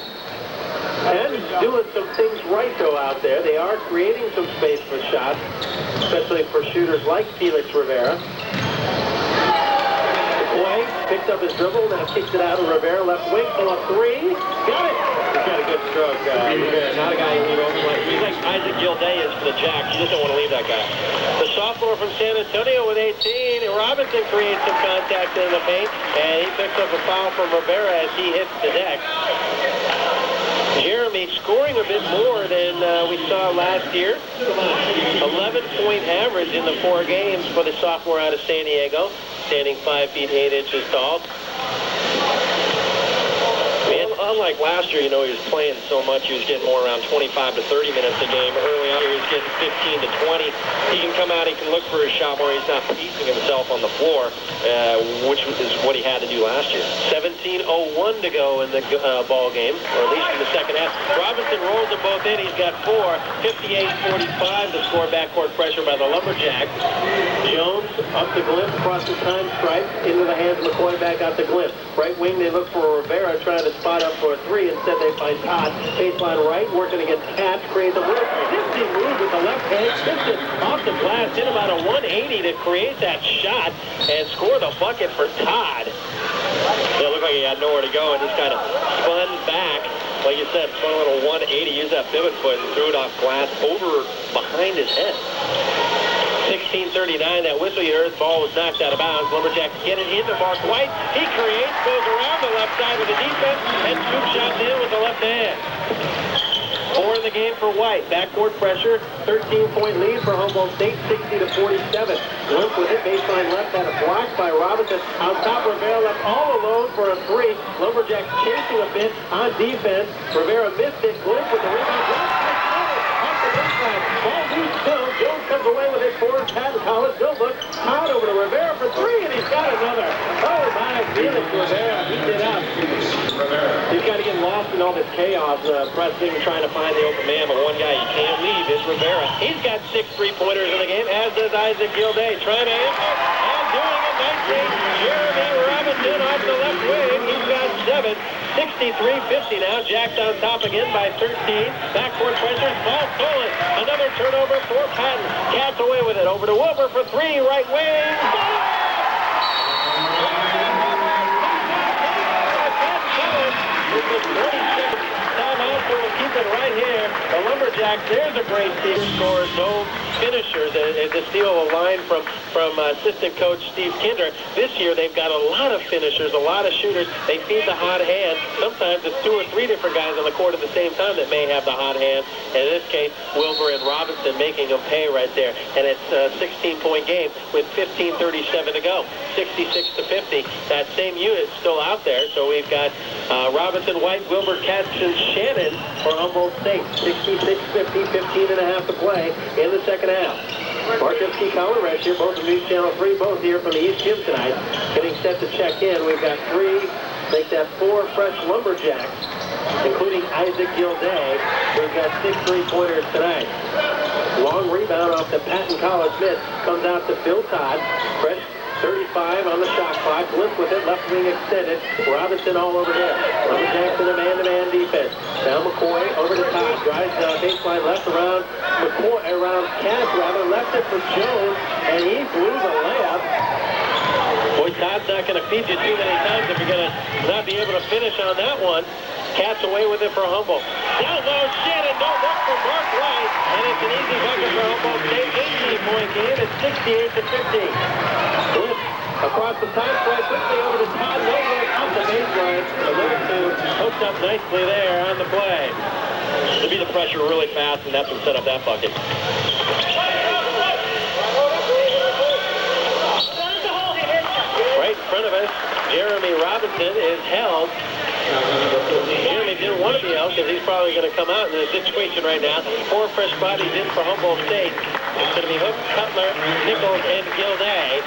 Patten's doing some things right, though, out there. They are creating some space for shots, especially for shooters like Felix Rivera. McCoy picks picks up his dribble, now kicks it out to Rivera, left wing, pull up three. Got it! He's got a good stroke. Rivera, not a guy you leave over. He's like Isaac Gilday is for the Jacks. You just don't want to leave that guy. The sophomore from San Antonio with 18. Robinson creates some contact in the paint, and he picks up a foul from Rivera as he hits the deck. Jeremy scoring a bit more than we saw last year. 11-point average in the 4 games for the sophomore out of San Diego, standing 5 feet 8 inches tall. Unlike last year, he was playing so much, he was getting more around 25 to 30 minutes a game. Early on, he was getting 15 to 20. He can come out, he can look for his shot more. He's not pacing himself on the floor, which is what he had to do last year. 17:01 to go in the ball game, or at least in the second half. Robinson rolls them both in. He's got 4. 58-45 to score. Backcourt pressure by the Lumberjacks. Jones up to Glimpse, across the time stripe, into the hands of McCoy, back out to Glimpse. Right wing, they look for Rivera, trying to spot up for a 3. Instead, they find Todd. Baseline right, working against Katz, creates a real 50 move with the left hand. Tips it off the glass, hit about a 180 to create that shot and score the bucket for Todd. It looked like he had nowhere to go and just kind of spun back. Like you said, spun a little 180, used that pivot foot and threw it off glass over behind his head. 16:39, that whistle you heard, the ball was knocked out of bounds. Lumberjacks get it into Mark White. He creates, goes around the left side with the defense, and scoop shots in with the left hand. 4 in the game for White. Backcourt pressure, 13-point lead for Humboldt State, 60 to 47. Limp with it, baseline left, had a block by Robinson. On top, Rivera left all alone for a 3. Lumberjacks chasing a bit on defense. Rivera missed it. Limp with the rebound. Off the baseline. Ball loose still. Jones comes away with it for Patten College. No look. Todd over to Rivera for 3, and he's got another. Oh, my, Phillip Rivera. He did up. He's got to get lost in all this chaos, pressing, trying to find the open man, but one guy you can't leave is Rivera. He's got 6 3-pointers in the game, as does Isaac Gilday. Trying to answer and doing it nicely. Jeremy Robinson off the left wing. He's got 7. 63-50 now. Jacks on top again by 13. Backcourt pressure. Ball stolen. Another turnover for Patten. Cats away with it. Over to Wilbur for 3. Right wing. Timeout, so we'll keep it right here. The Lumberjacks, there's a great team. Scores no finishers. To steal a line from assistant coach Steve Kinder. This year they've got a lot of finishers, a lot of shooters. They feed the hot hand. Sometimes it's 2 or 3 different guys on the court at the same time that may have the hot hand. And in this case, Wilbur and Robinson making them pay right there. And it's a 16-point game with 15:37 to go. 66 to 50. That same unit's still out there. So we've got Robinson, White, Wilbur, Katz, and Shannon for Humboldt State. 66-50, 15.5 to play in the second half. Marcus T. Colorado here, both from News Channel 3, both here from the East Gym tonight. Getting set to check in. We've got 3, make that 4 fresh Lumberjacks, including Isaac Gilday. We've got 6 3-pointers tonight. Long rebound off the Patten College miss. Comes out to Phil Todd. Fresh 35 on the shot clock. Limp with it, left wing extended. Robinson all over there. Lumberjacks in a man-to-man defense. Now McCoy over to Todd. Drives baseline left around McCoy, around Katz rather. Left it for Jones, and he blew the layup. Boy, Todd's not going to feed you too many times if you're going to not be able to finish on that one. Katz away with it for Humboldt. Down low, Shannon, no look for Mark White, and it's an easy bucket for Humboldt State. 18-point game. It's 68 to 50. Blitz across the time stripe, quickly over to Todd. No look off the baseline. The little 2 hooks up nicely there on the play. To be the pressure really fast, and that's what set up that bucket. Right in front of us, Jeremy Robinson is held. Jeremy didn't want to be held because he's probably going to come out in this situation right now. 4 fresh bodies in for Humboldt State. It's going to be Hook, Cutler, Nichols, and Gilday.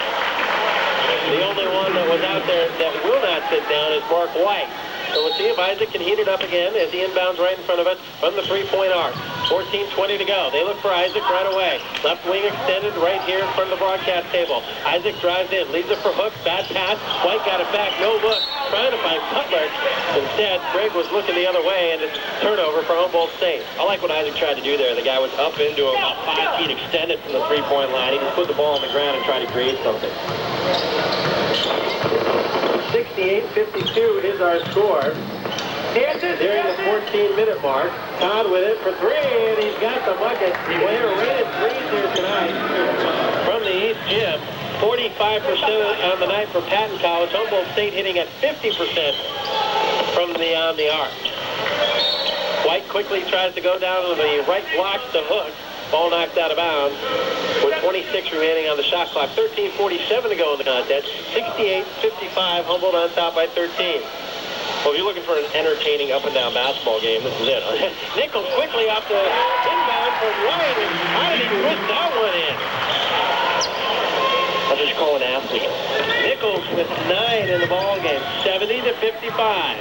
The only one that was out there that will not sit down is Mark White. So we'll see if Isaac can heat it up again as he inbounds right in front of us from the 3-point arc. 14:20 to go. They look for Isaac right away. Left wing extended right here in front of the broadcast table. Isaac drives in, leaves it for Hook. Bad pass. White got it back. No look. Trying to find Cutler. Instead, Greg was looking the other way, and it's turnover for Humboldt State. I like what Isaac tried to do there. The guy was up into him, about 5 feet extended from the 3-point line. He just put the ball on the ground and tried to create something. 16 68-52 is our score. During the 14-minute mark, Todd with it for three, and he's got the bucket. Way rated threes here tonight from the East Gym. 45% on the night for Patten College. Humboldt State hitting at 50% from on the arc. White quickly tries to go down to the right, blocks the hook. Ball knocked out of bounds with 26 remaining on the shot clock. 13:47 to go in the contest. 68-55, Humboldt on top by 13. Well, if you're looking for an entertaining up-and-down basketball game, this is it. Nichols quickly off the inbound from White, and how did he twist that one in? I'll just call an athlete. Nichols with 9 in the ball game, 70-55.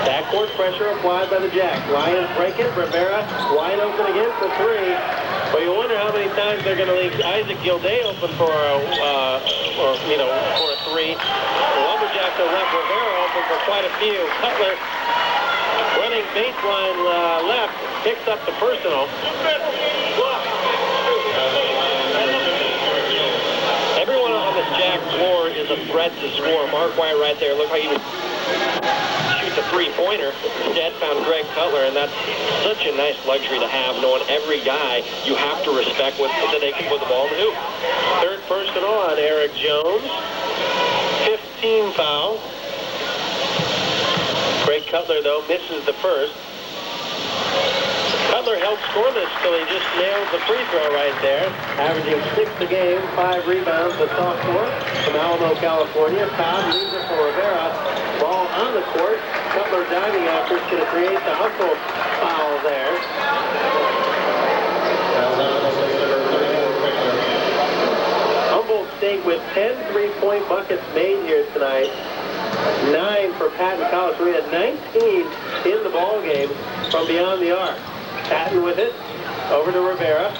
Backcourt pressure applied by the Jacks. Lions break it. Rivera wide open again for three. Well, you wonder how many times they're going to leave Isaac Gilday open for a three. The Lumberjacks have left Rivera open for quite a few. Cutler running baseline left, picks up the personal. Everyone on this Jack floor is a threat to score. Mark White right there. Look how he would shoot the three-pointer. Instead found Greg Cutler, and that's such a nice luxury to have, knowing every guy you have to respect so they can put the ball in the hoop. Third personal on Eric Jones. 15 foul. Greg Cutler, though, misses the first. Cutler held scoreless till he just nailed the free throw right there. Averaging 6 a game, 5 rebounds, the sophomore from Alamo, California. Todd leaves it for Rivera. Ball on the court. Cutler diving after is going to create the hustle foul there. Humboldt State with 10 3-point buckets made here tonight. 9 for Patten College. We had 19 in the ball game from beyond the arc. Patten with it, over to Rivera.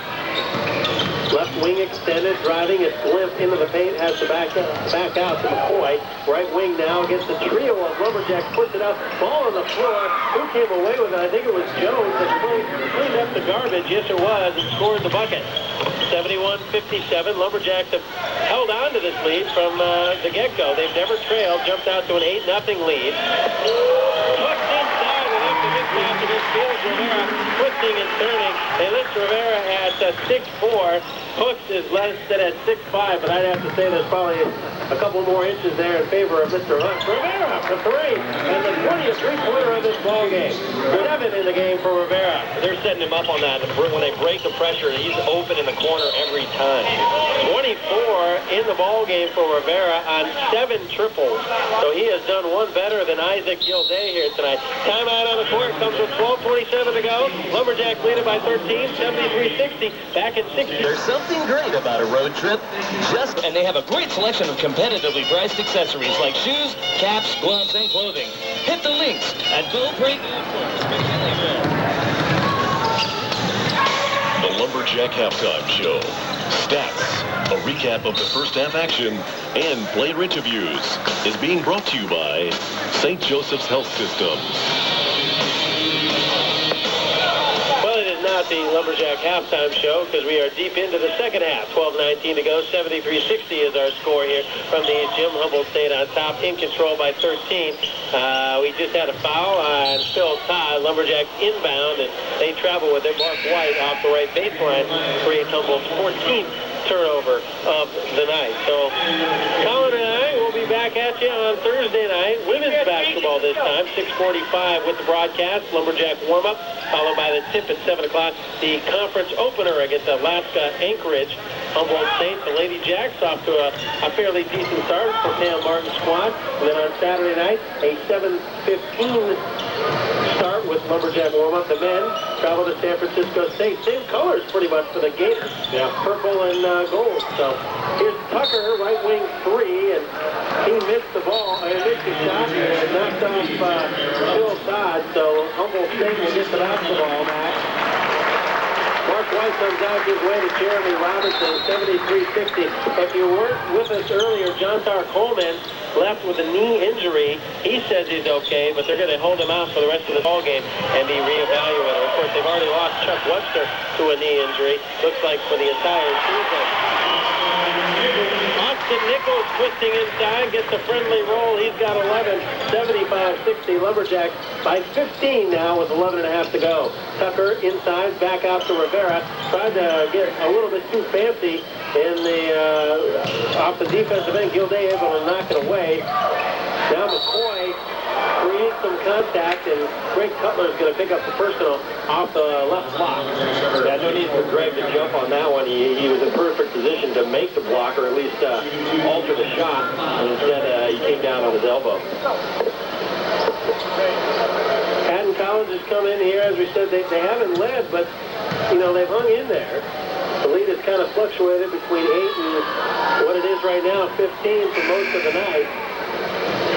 Left wing extended, driving it, limp into the paint, has to back out to McCoy. Right wing now gets the trio of Lumberjacks, puts it up, ball on the floor. Who came away with it? I think it was Jones that cleaned up the garbage. Yes, it was, and scored the bucket. 71-57. Lumberjacks have held on to this lead from the get-go. They've never trailed, jumped out to an 8-0 lead. Hooked inside and up the mid-pass to this field. Rivera twisting and turning. They list Rivera at 6'4". Hooks is less than at 6'5", but I'd have to say there's probably a couple more inches there in favor of Mr. Hunt. Rivera for three, and the 20th three-pointer of this ball game. 7 in the game for Rivera. They're setting him up on that. When they break the pressure, he's open in the corner every time. 24 in the ball game for Rivera on 7 triples. So he has done one better than Isaac Gilday here tonight. Timeout on the court comes with 12:27 to go. Lumberjacks lead it by 13, 73-60. Back at 60. There's something great about a road trip. And they have a great selection of competitively priced accessories like shoes, caps, gloves, and clothing. Hit the links at Bill Break. The Lumberjack Halftime Show. Stats, a recap of the first half action, and player interviews is being brought to you by St. Joseph's Health System. Well, it is not the Lumberjack halftime show because we are deep into the second half. 12:19 to go. 73-60 is our score here from the Jim. Humboldt State on top, in control by 13. We just had a foul on Phil Todd. Lumberjacks inbound, and they travel with it. Mark White off the right baseline creates Humboldt's 14th turnover of the night. So Colin and I will be back at you on Thursday night. Women's basketball this time, 6:45 with the broadcast. Lumberjack warm-up, followed by the tip at 7 o'clock. The conference opener against Alaska Anchorage. Humboldt State, the Lady Jacks, off to a fairly decent start for Pam Martin's squad. And then on Saturday night, a 7:15 start with Lumberjack warm-up. The men travel to San Francisco State. Same colors pretty much for the Gators. Yeah. Purple and gold. So here's Tucker, right wing three, and he missed the ball. He missed the shot and knocked off Phil Todd. So Humboldt State will get the basketball back. Mark White comes out, gives way to Jeremy Robinson, 73-60. If you weren't with us earlier, John Tar Coleman left with a knee injury. He says he's okay, but they're going to hold him out for the rest of the ball game and be reevaluated. Of course, they've already lost Chuck Webster to a knee injury. Looks like for the entire season. Austin Nichols twisting inside, gets a friendly roll. He's got 11. 75-60 Lumberjacks by 15 now with 11.5 to go. Tucker inside, back out to Rivera. Tried to get a little bit too fancy in the off the defensive end. Gilday able to knock it away. Now McCoy creates some contact, and Greg Cutler is going to pick up the personal off the left block. Yeah, no need for Greg to jump on that one. He was in perfect position to make the block, or at least alter the shot, and instead he came down on his elbow. Patten College has come in here. As we said, they haven't led, but, you know, they've hung in there. The lead has kind of fluctuated between 8 and what it is right now, 15 for most of the night.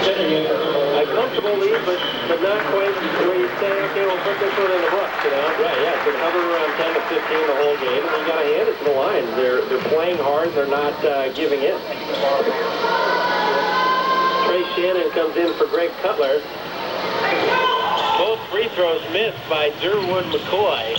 A comfortable lead, but not quite where you say, okay, we'll put this one in the books, you know? Right, yeah, it's been hovering around 10 to 15 the whole game, and you got to hand it to the Lions. They're playing hard, they're not giving in. Trey Shannon comes in for Greg Cutler. Both free throws missed by Durwood McCoy.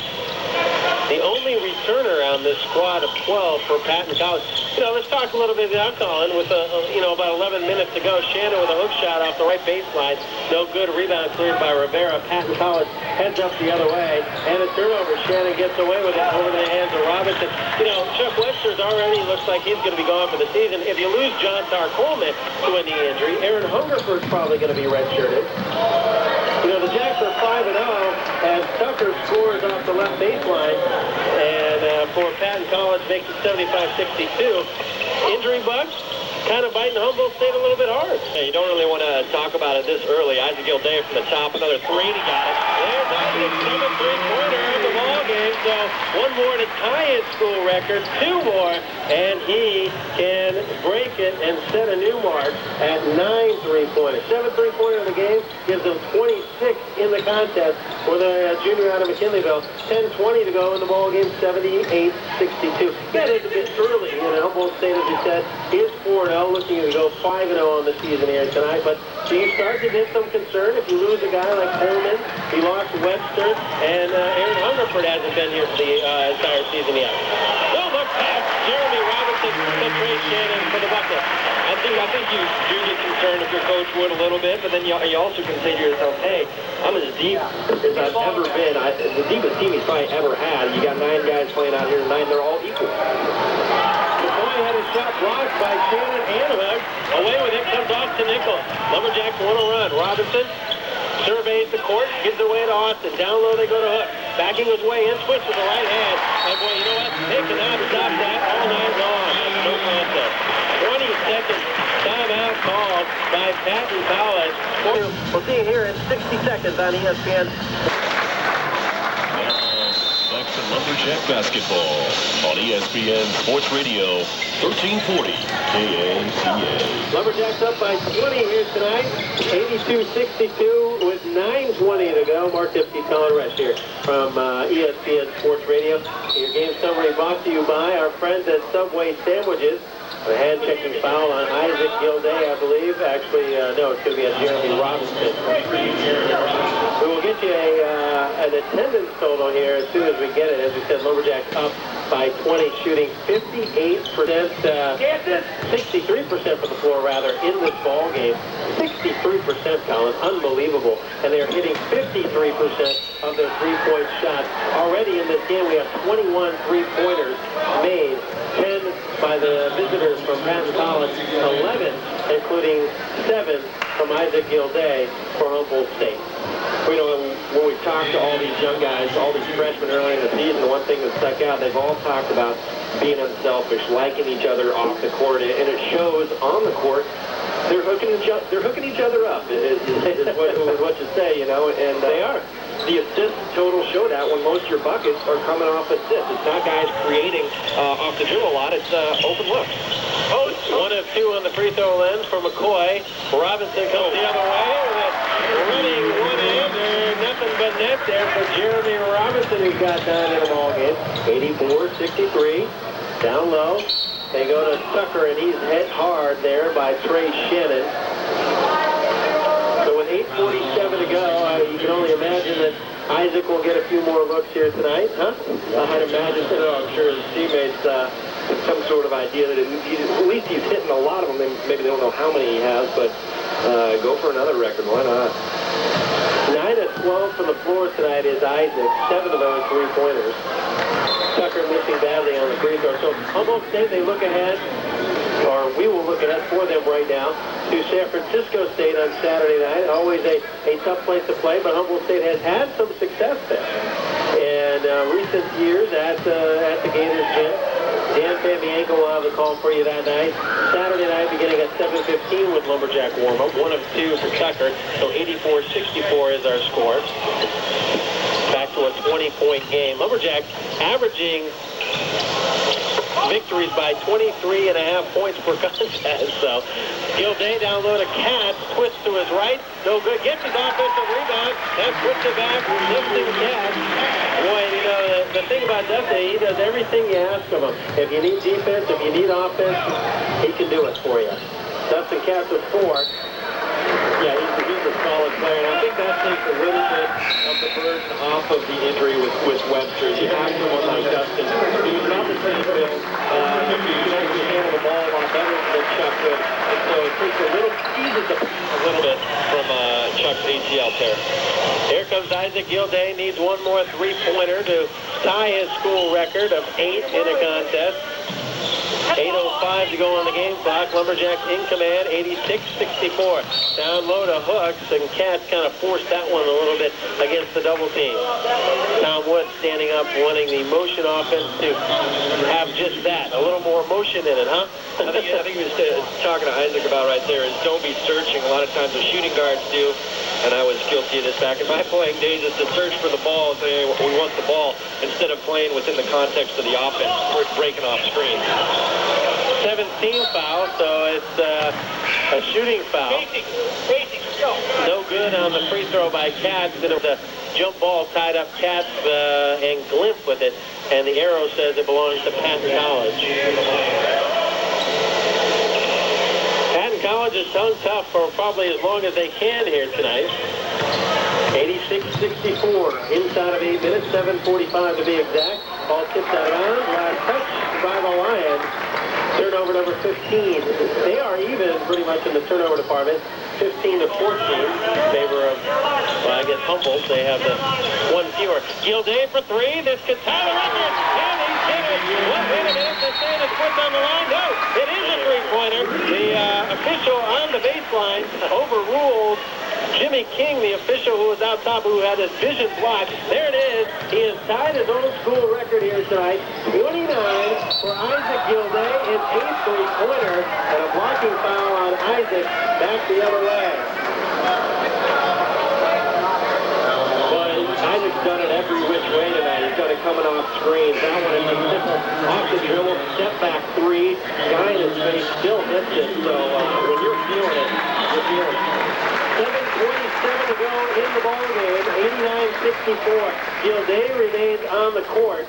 The only returner on this squad of 12 for Patten College. You know, let's talk a little bit about Colin with, about 11 minutes to go. Shannon with a hook shot off the right baseline. No good. Rebound cleared by Rivera. Patten College heads up the other way. And a turnover. Shannon gets away with it over the hands of Robinson. You know, Chuck Webster's already looks like he's going to be gone for the season. If you lose John Tar Coleman to a knee injury, Aaron Hungerford's probably going to be redshirted. You know, the Jacks are 5-0 as Tucker scores off the left baseline. And for Patten College makes it 75-62. Injury bugs kind of biting Humboldt State a little bit hard. Yeah, you don't really want to talk about it this early. Isaac Gilday from the top, another three, and he got it. There's Isaac's number 3-pointer of the ball game. So one more to tie his school record, 2 more, and he can break it and set a new mark at 9 3-pointers. 7 3-pointer of the game gives him 26 in the contest for the junior out of McKinleyville. 10-20 to go in the ball game, 78-62. That is a bit early. You know, Humboldt State, as you said, is 4-0, looking to go 5-0 on the season here tonight. But do you start to get some concern if you lose a guy like Coleman? He lost Webster, and Aaron Hungerford hasn't been here for the entire season yet. No look pass, Jeremy Robinson to Trey Shannon for the bucket. I think you do get concerned if your coach would a little bit, but then you also can say to yourself, hey, I'm as deep as I've ever been. The deepest team he's probably ever had. You got 9 guys playing out here tonight, and they're all equal. McCoy had a shot blocked by Shannon and Hook. Away with it comes off to Nichols. Lumberjacks want to run. Robinson surveys the court, gives away to Austin. Down low they go to Hook. Backing his way in, switch with the right hand. And boy, you know what? They cannot stop that all night long. No contest. 20 seconds. Timeout called by Patten College. We'll see you here in 60 seconds on ESPN. Back to Lumberjack basketball on ESPN Sports Radio, 1340 KNCA. Lumberjacks up by 20 here tonight, 82-62 with 9:20 to go. Mark Dipke, Colin Resch here from ESPN Sports Radio. Your game summary brought to you by our friends at Subway Sandwiches. A hand-checking foul on Isaac Gilday, I believe. Actually, no, it's going to be on Jeremy Robinson. We will get you an attendance total here as soon as we get it. As we said, Lumberjacks up by 20, shooting 58%, 63% from the floor, rather, in this ball game. 63%, Colin. Unbelievable. And they're hitting 53% of their three-point shots. Already in this game, we have 21 three-pointers made. 10 by the visitors from Patten College, 11, including 7 from Isaac Gilday for Humboldt State. You know, when we've talked to all these young guys, all these freshmen early in the season, the one thing that stuck out, they've all talked about being unselfish, liking each other off the court, and it shows on the court. They're hooking each other up, is what you say, you know, and they are. The assist total show that when most of your buckets are coming off assists. It's not guys creating off the dribble a lot. It's open looks. Oh, 1 of 2 on the free throw lens for McCoy. Robinson comes the other way with it. Running one-hander. Nothing but net there for Jeremy Robinson, who's got 9 in the ball game. 84-63. Down low. They go to Tucker, and he's hit hard there by Trey Shannon. So with 8:47 to go, you can only imagine that Isaac will get a few more looks here tonight, huh? I'd imagine, I'm sure his teammates some sort of idea that at least he's hitting a lot of them. Maybe they don't know how many he has, but Go for another record. Why not? 9 of 12 from the floor tonight is Isaac. 7 of those three-pointers. Tucker missing badly on the free throw. So Humboldt State, they look ahead, or we will look ahead for them right now, to San Francisco State on Saturday night. Always a tough place to play, but Humboldt State has had some success there. And recent years at the Gators gym. Dan Fabianco will have the call for you that night. Saturday night beginning at 7:15 with Lumberjack warm-up. 1 of 2 for Tucker, so 84-64 is our score. Back to a 20-point game. Lumberjacks averaging victories by 23.5 points per contest. So Gilday down low to Katz, twists to his right, no good, gets his offensive rebound, and puts it back, lifting Katz. Boy, you know, the thing about Dusty, he does everything you ask of him. If you need defense, if you need offense, he can do it for you. Dustin Katz with 4. Yeah, he's a solid player, and I think that takes a little bit of the burden off of the injury with Webster. You have someone like Dustin who's not the same build, who can actually handle the ball a lot better than Chuck could, and so it takes eases a little bit from Chuck's ACL tear. Here comes Isaac Gilday, needs one more three-pointer to tie his school record of 8 in a contest. 8:05 to go on the game clock. Lumberjacks in command, 86-64. Down low to Hooks, and Katz kind of forced that one a little bit against the double team. Tom Wood standing up, wanting the motion offense to have just that, a little more motion in it, huh? I think he was talking to Isaac about right there is don't be searching. A lot of times the shooting guards do, and I was guilty of this back in my playing days, is to search for the ball and say, we want the ball, instead of playing within the context of the offense, or breaking off screens. 17 foul, so it's a shooting foul. No good on the free throw by Katz. And it was a jump ball tied up Katz and Glimp with it. And the arrow says it belongs to Patten College. Patten College has hung tough for probably as long as they can here tonight. 86-64, inside of 8 minutes, 7:45 to be exact. Ball tipped out of bounds. Last touch by the Lions. Turnover number 15. They are even pretty much in the turnover department. 15-14 in favor of, well, I guess Humboldt. They have the one fewer. Gilday for 3. This could tie the record. And he's hit it. 1 minute to say his foot's on the line. No, it is a three-pointer. The official on the baseline overruled Jimmy King, the official who was out top, who had his vision blocked. There it is. He has tied his own school record here tonight. 29 for Isaac Gilday, his 8th three-pointer, and a blocking foul on Isaac back the other way. But Isaac's done it every which way tonight. He's got it coming off screens. That one is a simple off the dribble, step back 3. Guy in his face still missed it. So when you're feeling it, you're feeling it. 7:27 to go in the ball game. 89-64. Gilday remains on the court.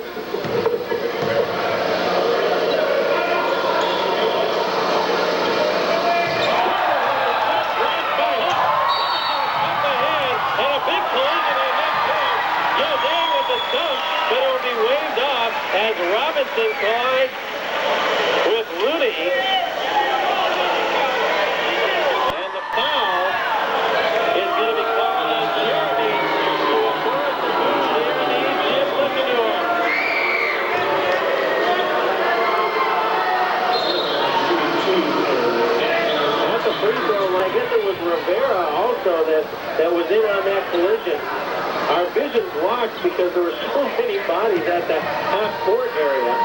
And a big collision on that court. Gilday with a dunk, but it will be waved off as Robinson collides with Looney. And the foul is going to be called on Jeremy. Jim, listen to him. That's a free throw. I guess it was Rivera also that was in on that collision. Our vision blocked because there were so many bodies at the half-court area.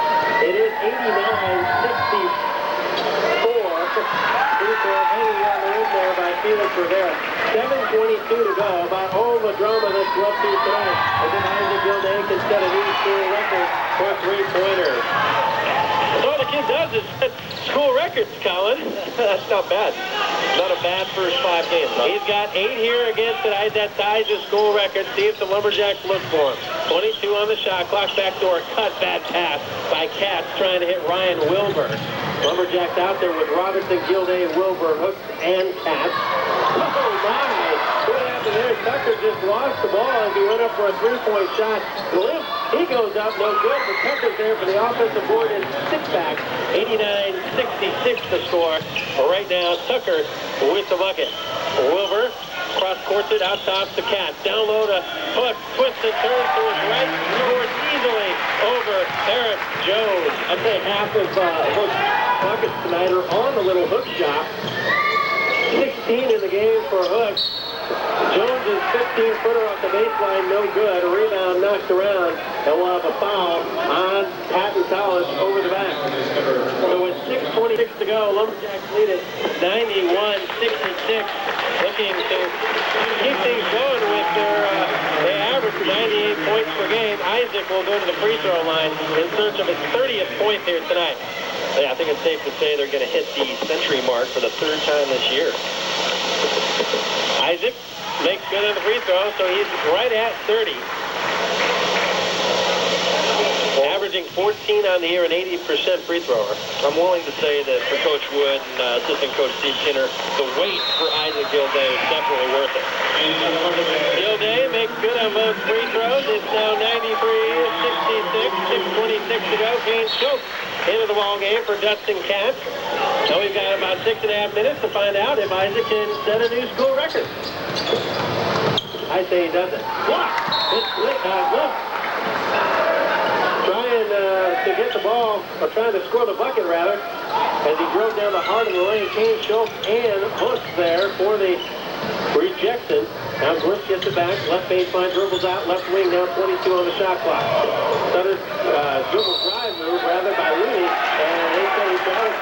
It is 89-64. Free throw hanging on the rim there by Felix Rivera. 7:22 to go. About all the drama that's left here tonight. And then Isaac Gilday can set a new school record for three-pointers. That's all the kid does is set school records, Colin. That's not bad. Not a bad first 5 games. He's got 8 here again tonight. That ties his school record. See if the Lumberjacks look for him. 22 on the shot clock. Backdoor cut. Bad pass by Katz trying to hit Ryan Wilbur. Lumberjacks out there with Robinson, Gilday, Wilbur, Hooks, and Katz. Oh, my. What happened there? Tucker just lost the ball as he went up for a three-point shot. Phillip, he goes up, no good, but Tucker's there for the offensive board and sits back. 89-66 the score. Right now, Tucker with the bucket. Wilbur cross-courts it, out tops the Cat. Down low to Hook, twists and turns to his right, scores easily over Eric Jones. I'd say half of Hook's buckets tonight are on the little Hook shot. 16 in the game for Hook. Jones' 15-footer off the baseline, no good. A rebound knocked around, and we'll have a foul on Patten College over the back. So with 6:26 to go, Lumberjacks lead it 91-66. Looking to keep things going with they average 98 points per game. Isaac will go to the free throw line in search of his 30th point here tonight. Yeah, I think it's safe to say they're going to hit the century mark for the third time this year. Isaac makes good on the free throw, so he's right at 30. Averaging 14 on the year and 80% free thrower. I'm willing to say that for Coach Wood and assistant coach Steve Kinner, the wait for Isaac Gilday is definitely worth it. Gilday makes good on both free throws. It's now 93-66, 6:26 to go. Kane chokes into the ball game for Dustin Katz. So we've got about 6.5 minutes to find out if Isaac can set a new school record. I say he doesn't. Block! Trying to get the ball, or trying to score the bucket rather, as he drove down the heart of the lane. Kane Schultz and Bush there for the rejection. Now Bush gets it back, left baseline, dribbles out, left wing, now 22 on the shot clock. Sutter dribble drive move rather by Looney, and they say he got it.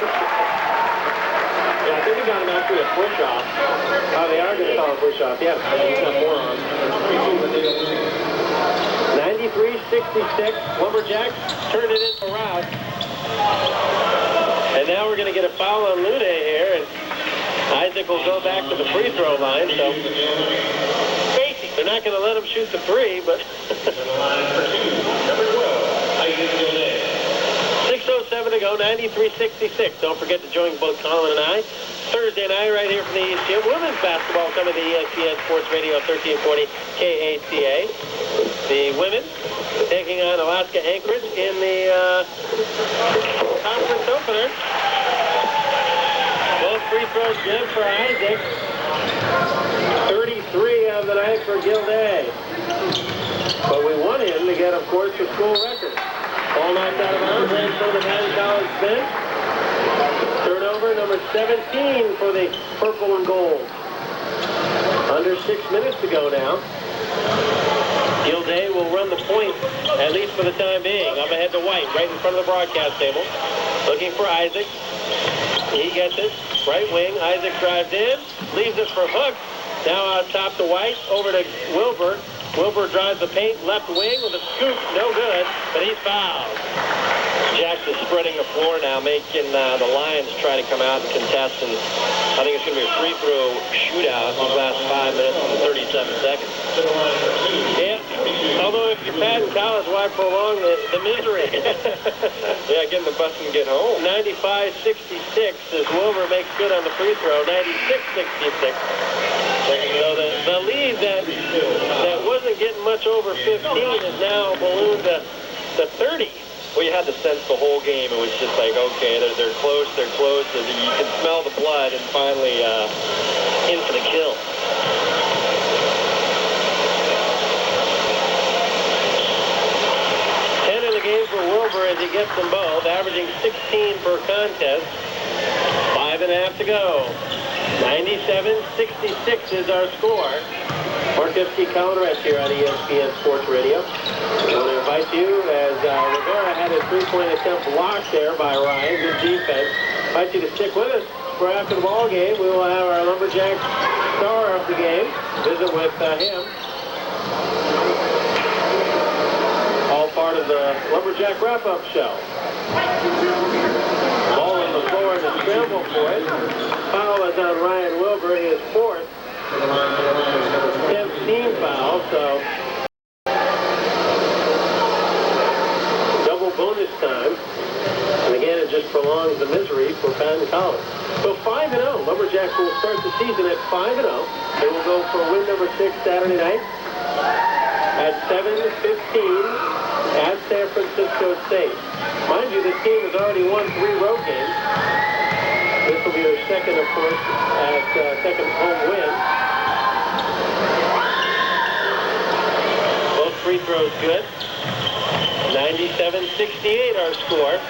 Yeah, I think he got him actually a push-off. Oh, they are going to call a push-off. Yeah, he's got more on. 93-66, Lumberjacks turned it into a rout. And now we're going to get a foul on Lude here, and Isaac will go back to the free throw line, so they're not going to let him shoot the three, but 6:07 to go, 93-66. Don't forget to join both Colin and I Thursday night right here from the ESPN. Women's basketball coming to ESPN Sports Radio 1340 KACA. The women taking on Alaska Anchorage in the conference opener. Both free throws good for Isaac. 33 of the night for Gilday. But we want him to get, of course, the school record. Ball knocked out of bounds right from the Patten College bench. Turnover number 17 for the purple and gold. Under 6 minutes to go now. Gilday will run the point, at least for the time being. Up ahead to White, right in front of the broadcast table. Looking for Isaac. He gets it. Right wing. Isaac drives in. Leaves it for Hook. Now out top to White. Over to Wilbur. Wilbur drives the paint. Left wing with a scoop. No good. But he's fouled. Jacks is spreading the floor now, making the Lions try to come out and contest. And I think it's going to be a free throw shootout in the last 5 minutes and 37 seconds. Yeah. Although if you're Patten College, why prolong the misery? Yeah, getting the bus and get home. 95-66 as Wilbur makes good on the free throw. 96-66. So the lead that wasn't getting much over 15 is now ballooned to 30. Well, you had the sense the whole game. It was just like, okay, they're close. You can smell the blood, and finally in for the kill. Game for Wilbur as he gets them both, averaging 16 per contest. 5.5 to go. 97-66 is our score. Mark Epstein Calderes here on ESPN Sports Radio. I want to invite you, as Rivera had a three-point attempt blocked there by Ryan, good defense. I invite you to stick with us for after the ball game. We will have our Lumberjack star of the game visit with him. Part of the Lumberjack wrap-up show. Ball on the floor and a scramble for it. Foul is on Ryan Wilbur, his fourth. 10th foul, so double bonus time. And again, it just prolongs the misery for Patten College. So 5-0, Lumberjacks will start the season at 5-0. They will go for win number 6 Saturday night at 7:15 at San Francisco State. Mind you, this team has already won 3 road games. This will be their second, of course, second home win. Both free throws good. 97-68 our score.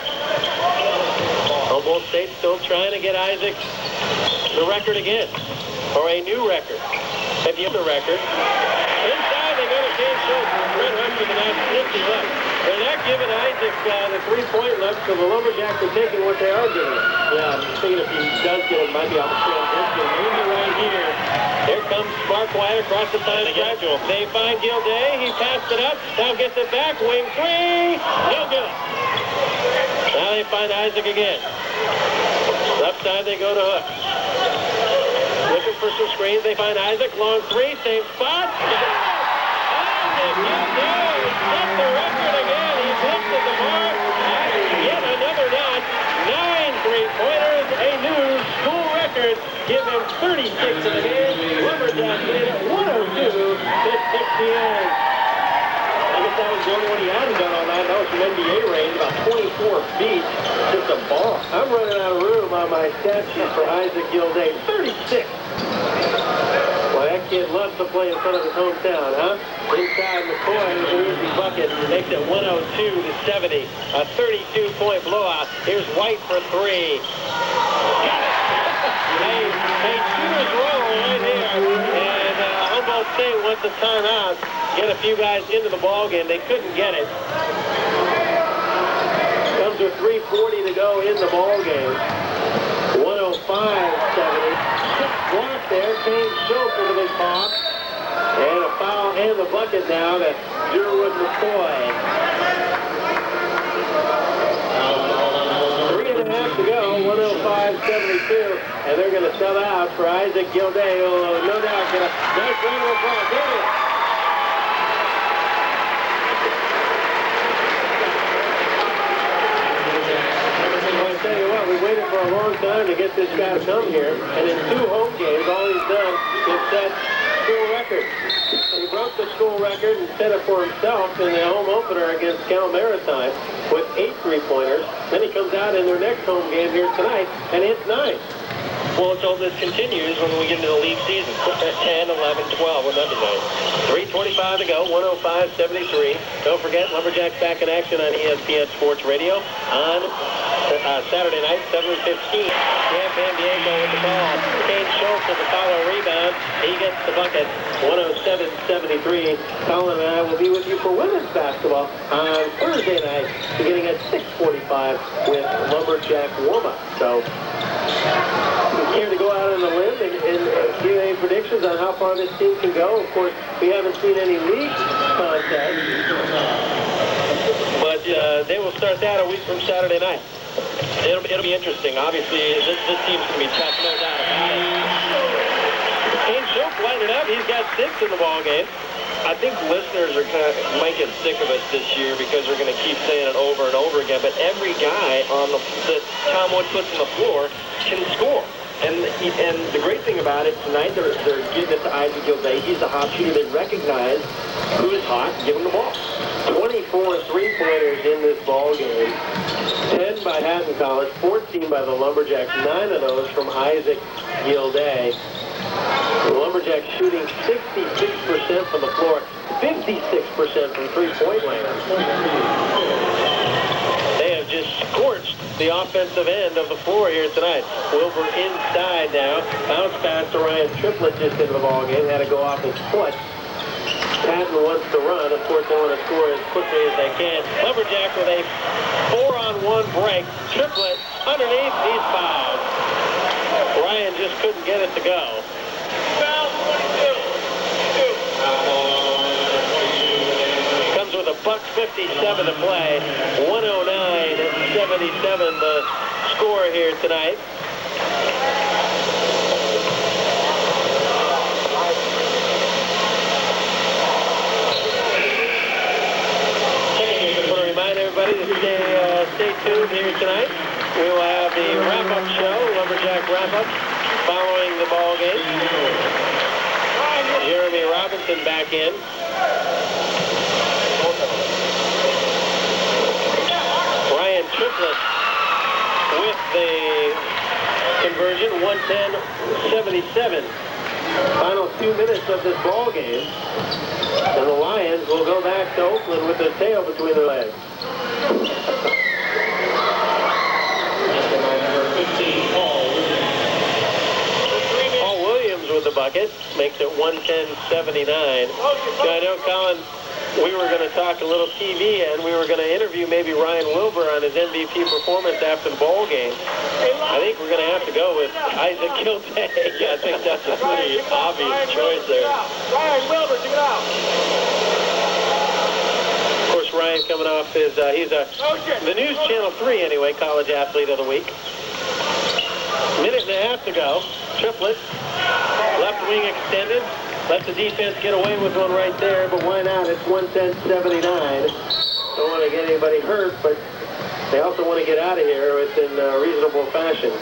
Humboldt State still trying to get Isaac the record again, or a new record. If you have the record. Inside they go to Kane Schultz. Red Hunt with the 9:50 left. They're not giving Isaac the 3-point left, so the Lumberjacks are taking what they are giving him. Yeah, I'm thinking if he does get it, might be off the transition. Here's right here. Here comes Mark White across the time stripe. They find Gilday. He passed it up. Now gets it back. Wing 3. No good. Now they find Isaac again. Left side they go to Hook. Looking for some screens. They find Isaac. Long 3. Same spot. Isaac Gilday set the record again. He's lifted the mark. Yet another notch. 9 3-pointers. A new school record. Give him 36 in the game. Lumberjacks made it 102-68. I guess that was the only one he hadn't done all night. That was from NBA range, about 24 feet. Just a ball. I'm running out of room on my stat sheet for Isaac Gilday. 36. Well, that kid loves to play in front of his hometown, huh? Inside McCoy with an easy bucket. Makes it 102-70. A 32-point blowout. Here's White for 3. Got it! Hey, shooter's roll right here. And Humboldt State wants a timeout. Get a few guys into the ball game. They couldn't get it. Comes with 3:40 to go in the ball game. 105-70. 6 blocks there. Kane Schultz with a big pop. And a foul and the bucket now to Jerwood McCoy. 3.5 to go. 105-72. And they're going to sub out for Isaac Gilday, who will no doubt get a nice round of applause. There it is. Well, I tell you what, we waited for a long time to get this guy to come here. And in 2 home games, all he's done is set school record. He broke the school record and set it for himself in the home opener against Cal Maritime with 8 3-pointers. Then he comes out in their next home game here tonight and hits 9. Well, so this continues when we get into the league season. 10, 11, 12, wouldn't that be nice? 3:25 to go, 105-73. Don't forget, Lumberjacks back in action on ESPN Sports Radio on Saturday night, 7:15. Van Diego with the ball. Kane Schultz with the follow rebound. He gets the bucket. 107-73. Colin and I will be with you for women's basketball on Thursday night, beginning at 6:45 with Lumberjack warm-up. So, care to go out on a limb and give any predictions on how far this team can go? Of course, we haven't seen any league contact, but they will start that a week from Saturday night. It'll be interesting. Obviously, this team's going to be tough, no doubt about it. Kane Schultz lighted up. He's got 6 in the ball game. I think listeners are might get sick of us this year because we're going to keep saying it over and over again. But every guy that Tom Wood puts on the floor can score. And the great thing about it tonight, they're giving it to Isaac Gilday. He's the hot shooter. They recognize who's hot, give him the ball. 24 3-pointers in this ball game. 10 by Patten College, 14 by the Lumberjacks. 9 of those from Isaac Gilday. The Lumberjacks shooting 66% from the floor, 56% from three-point land. They have just scorched the offensive end of the floor here tonight. Wilbur inside now. Bounce pass to Ryan Triplett just into the ballgame. Had to go off his foot. Patten wants to run. Of course, they want to score as quickly as they can. Lumberjack with a 4-on-1 break. Triplett underneath. He's fouled. Ryan just couldn't get it to go. Comes with a $1.57 to play. 109-77 the score here tonight. I want to remind everybody to stay tuned here tonight. We will have the wrap-up show, Lumberjack wrap-up. following the ball game. Jeremy Robinson back in. Ryan Triplett with the conversion, 110-77. Final 2 minutes of this ball game. And the Lions will go back to Oakland with their tail between their legs. Paul Williams with the bucket. Makes it 110-79. So I know, Colin, we were going to talk a little TV, and we were going to interview maybe Ryan Wilbur on his MVP performance after the ball game. I think we're going to have to go with Isaac Gilday. Yeah, I think that's a pretty obvious choice there. Ryan Wilbur, give it out. Of course, Ryan coming off his, the News Channel 3 anyway, College Athlete of the Week. Minute and a half to go. Triplett, left wing extended. Let the defense get away with one right there, but why not? It's 110-79. Don't want to get anybody hurt, but they also want to get out of here within reasonable fashion.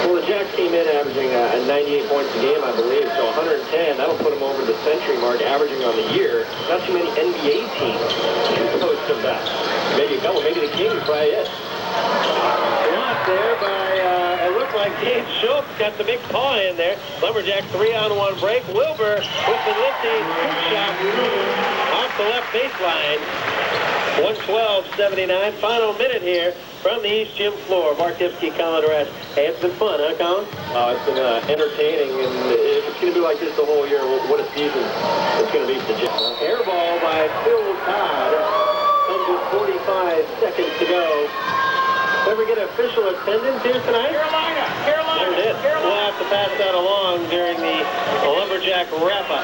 Well, the Jacks came in averaging 98 points a game, I believe, so 110. That'll put them over the century mark, averaging on the year. Not too many NBA teams close to that. Maybe a couple, maybe the Kings, probably it. Blocked there by, it looked like James Schultz got the big paw in there. Lumberjacks 3-on-1 break. Wilbur with the lifty shot off the left baseline. 112-79. Final minute here from the East Gym floor. Mark Tipsky, Colin Rash. Hey, it's been fun, huh, Colin? It's been entertaining, and if it's going to be like this the whole year, what a season it's going to be for the Jets. Air ball by Phil Todd. Under 45 seconds to go. Ever get official attendance here tonight? Carolina. There it is. We'll have to pass that along during the Lumberjack wrap-up.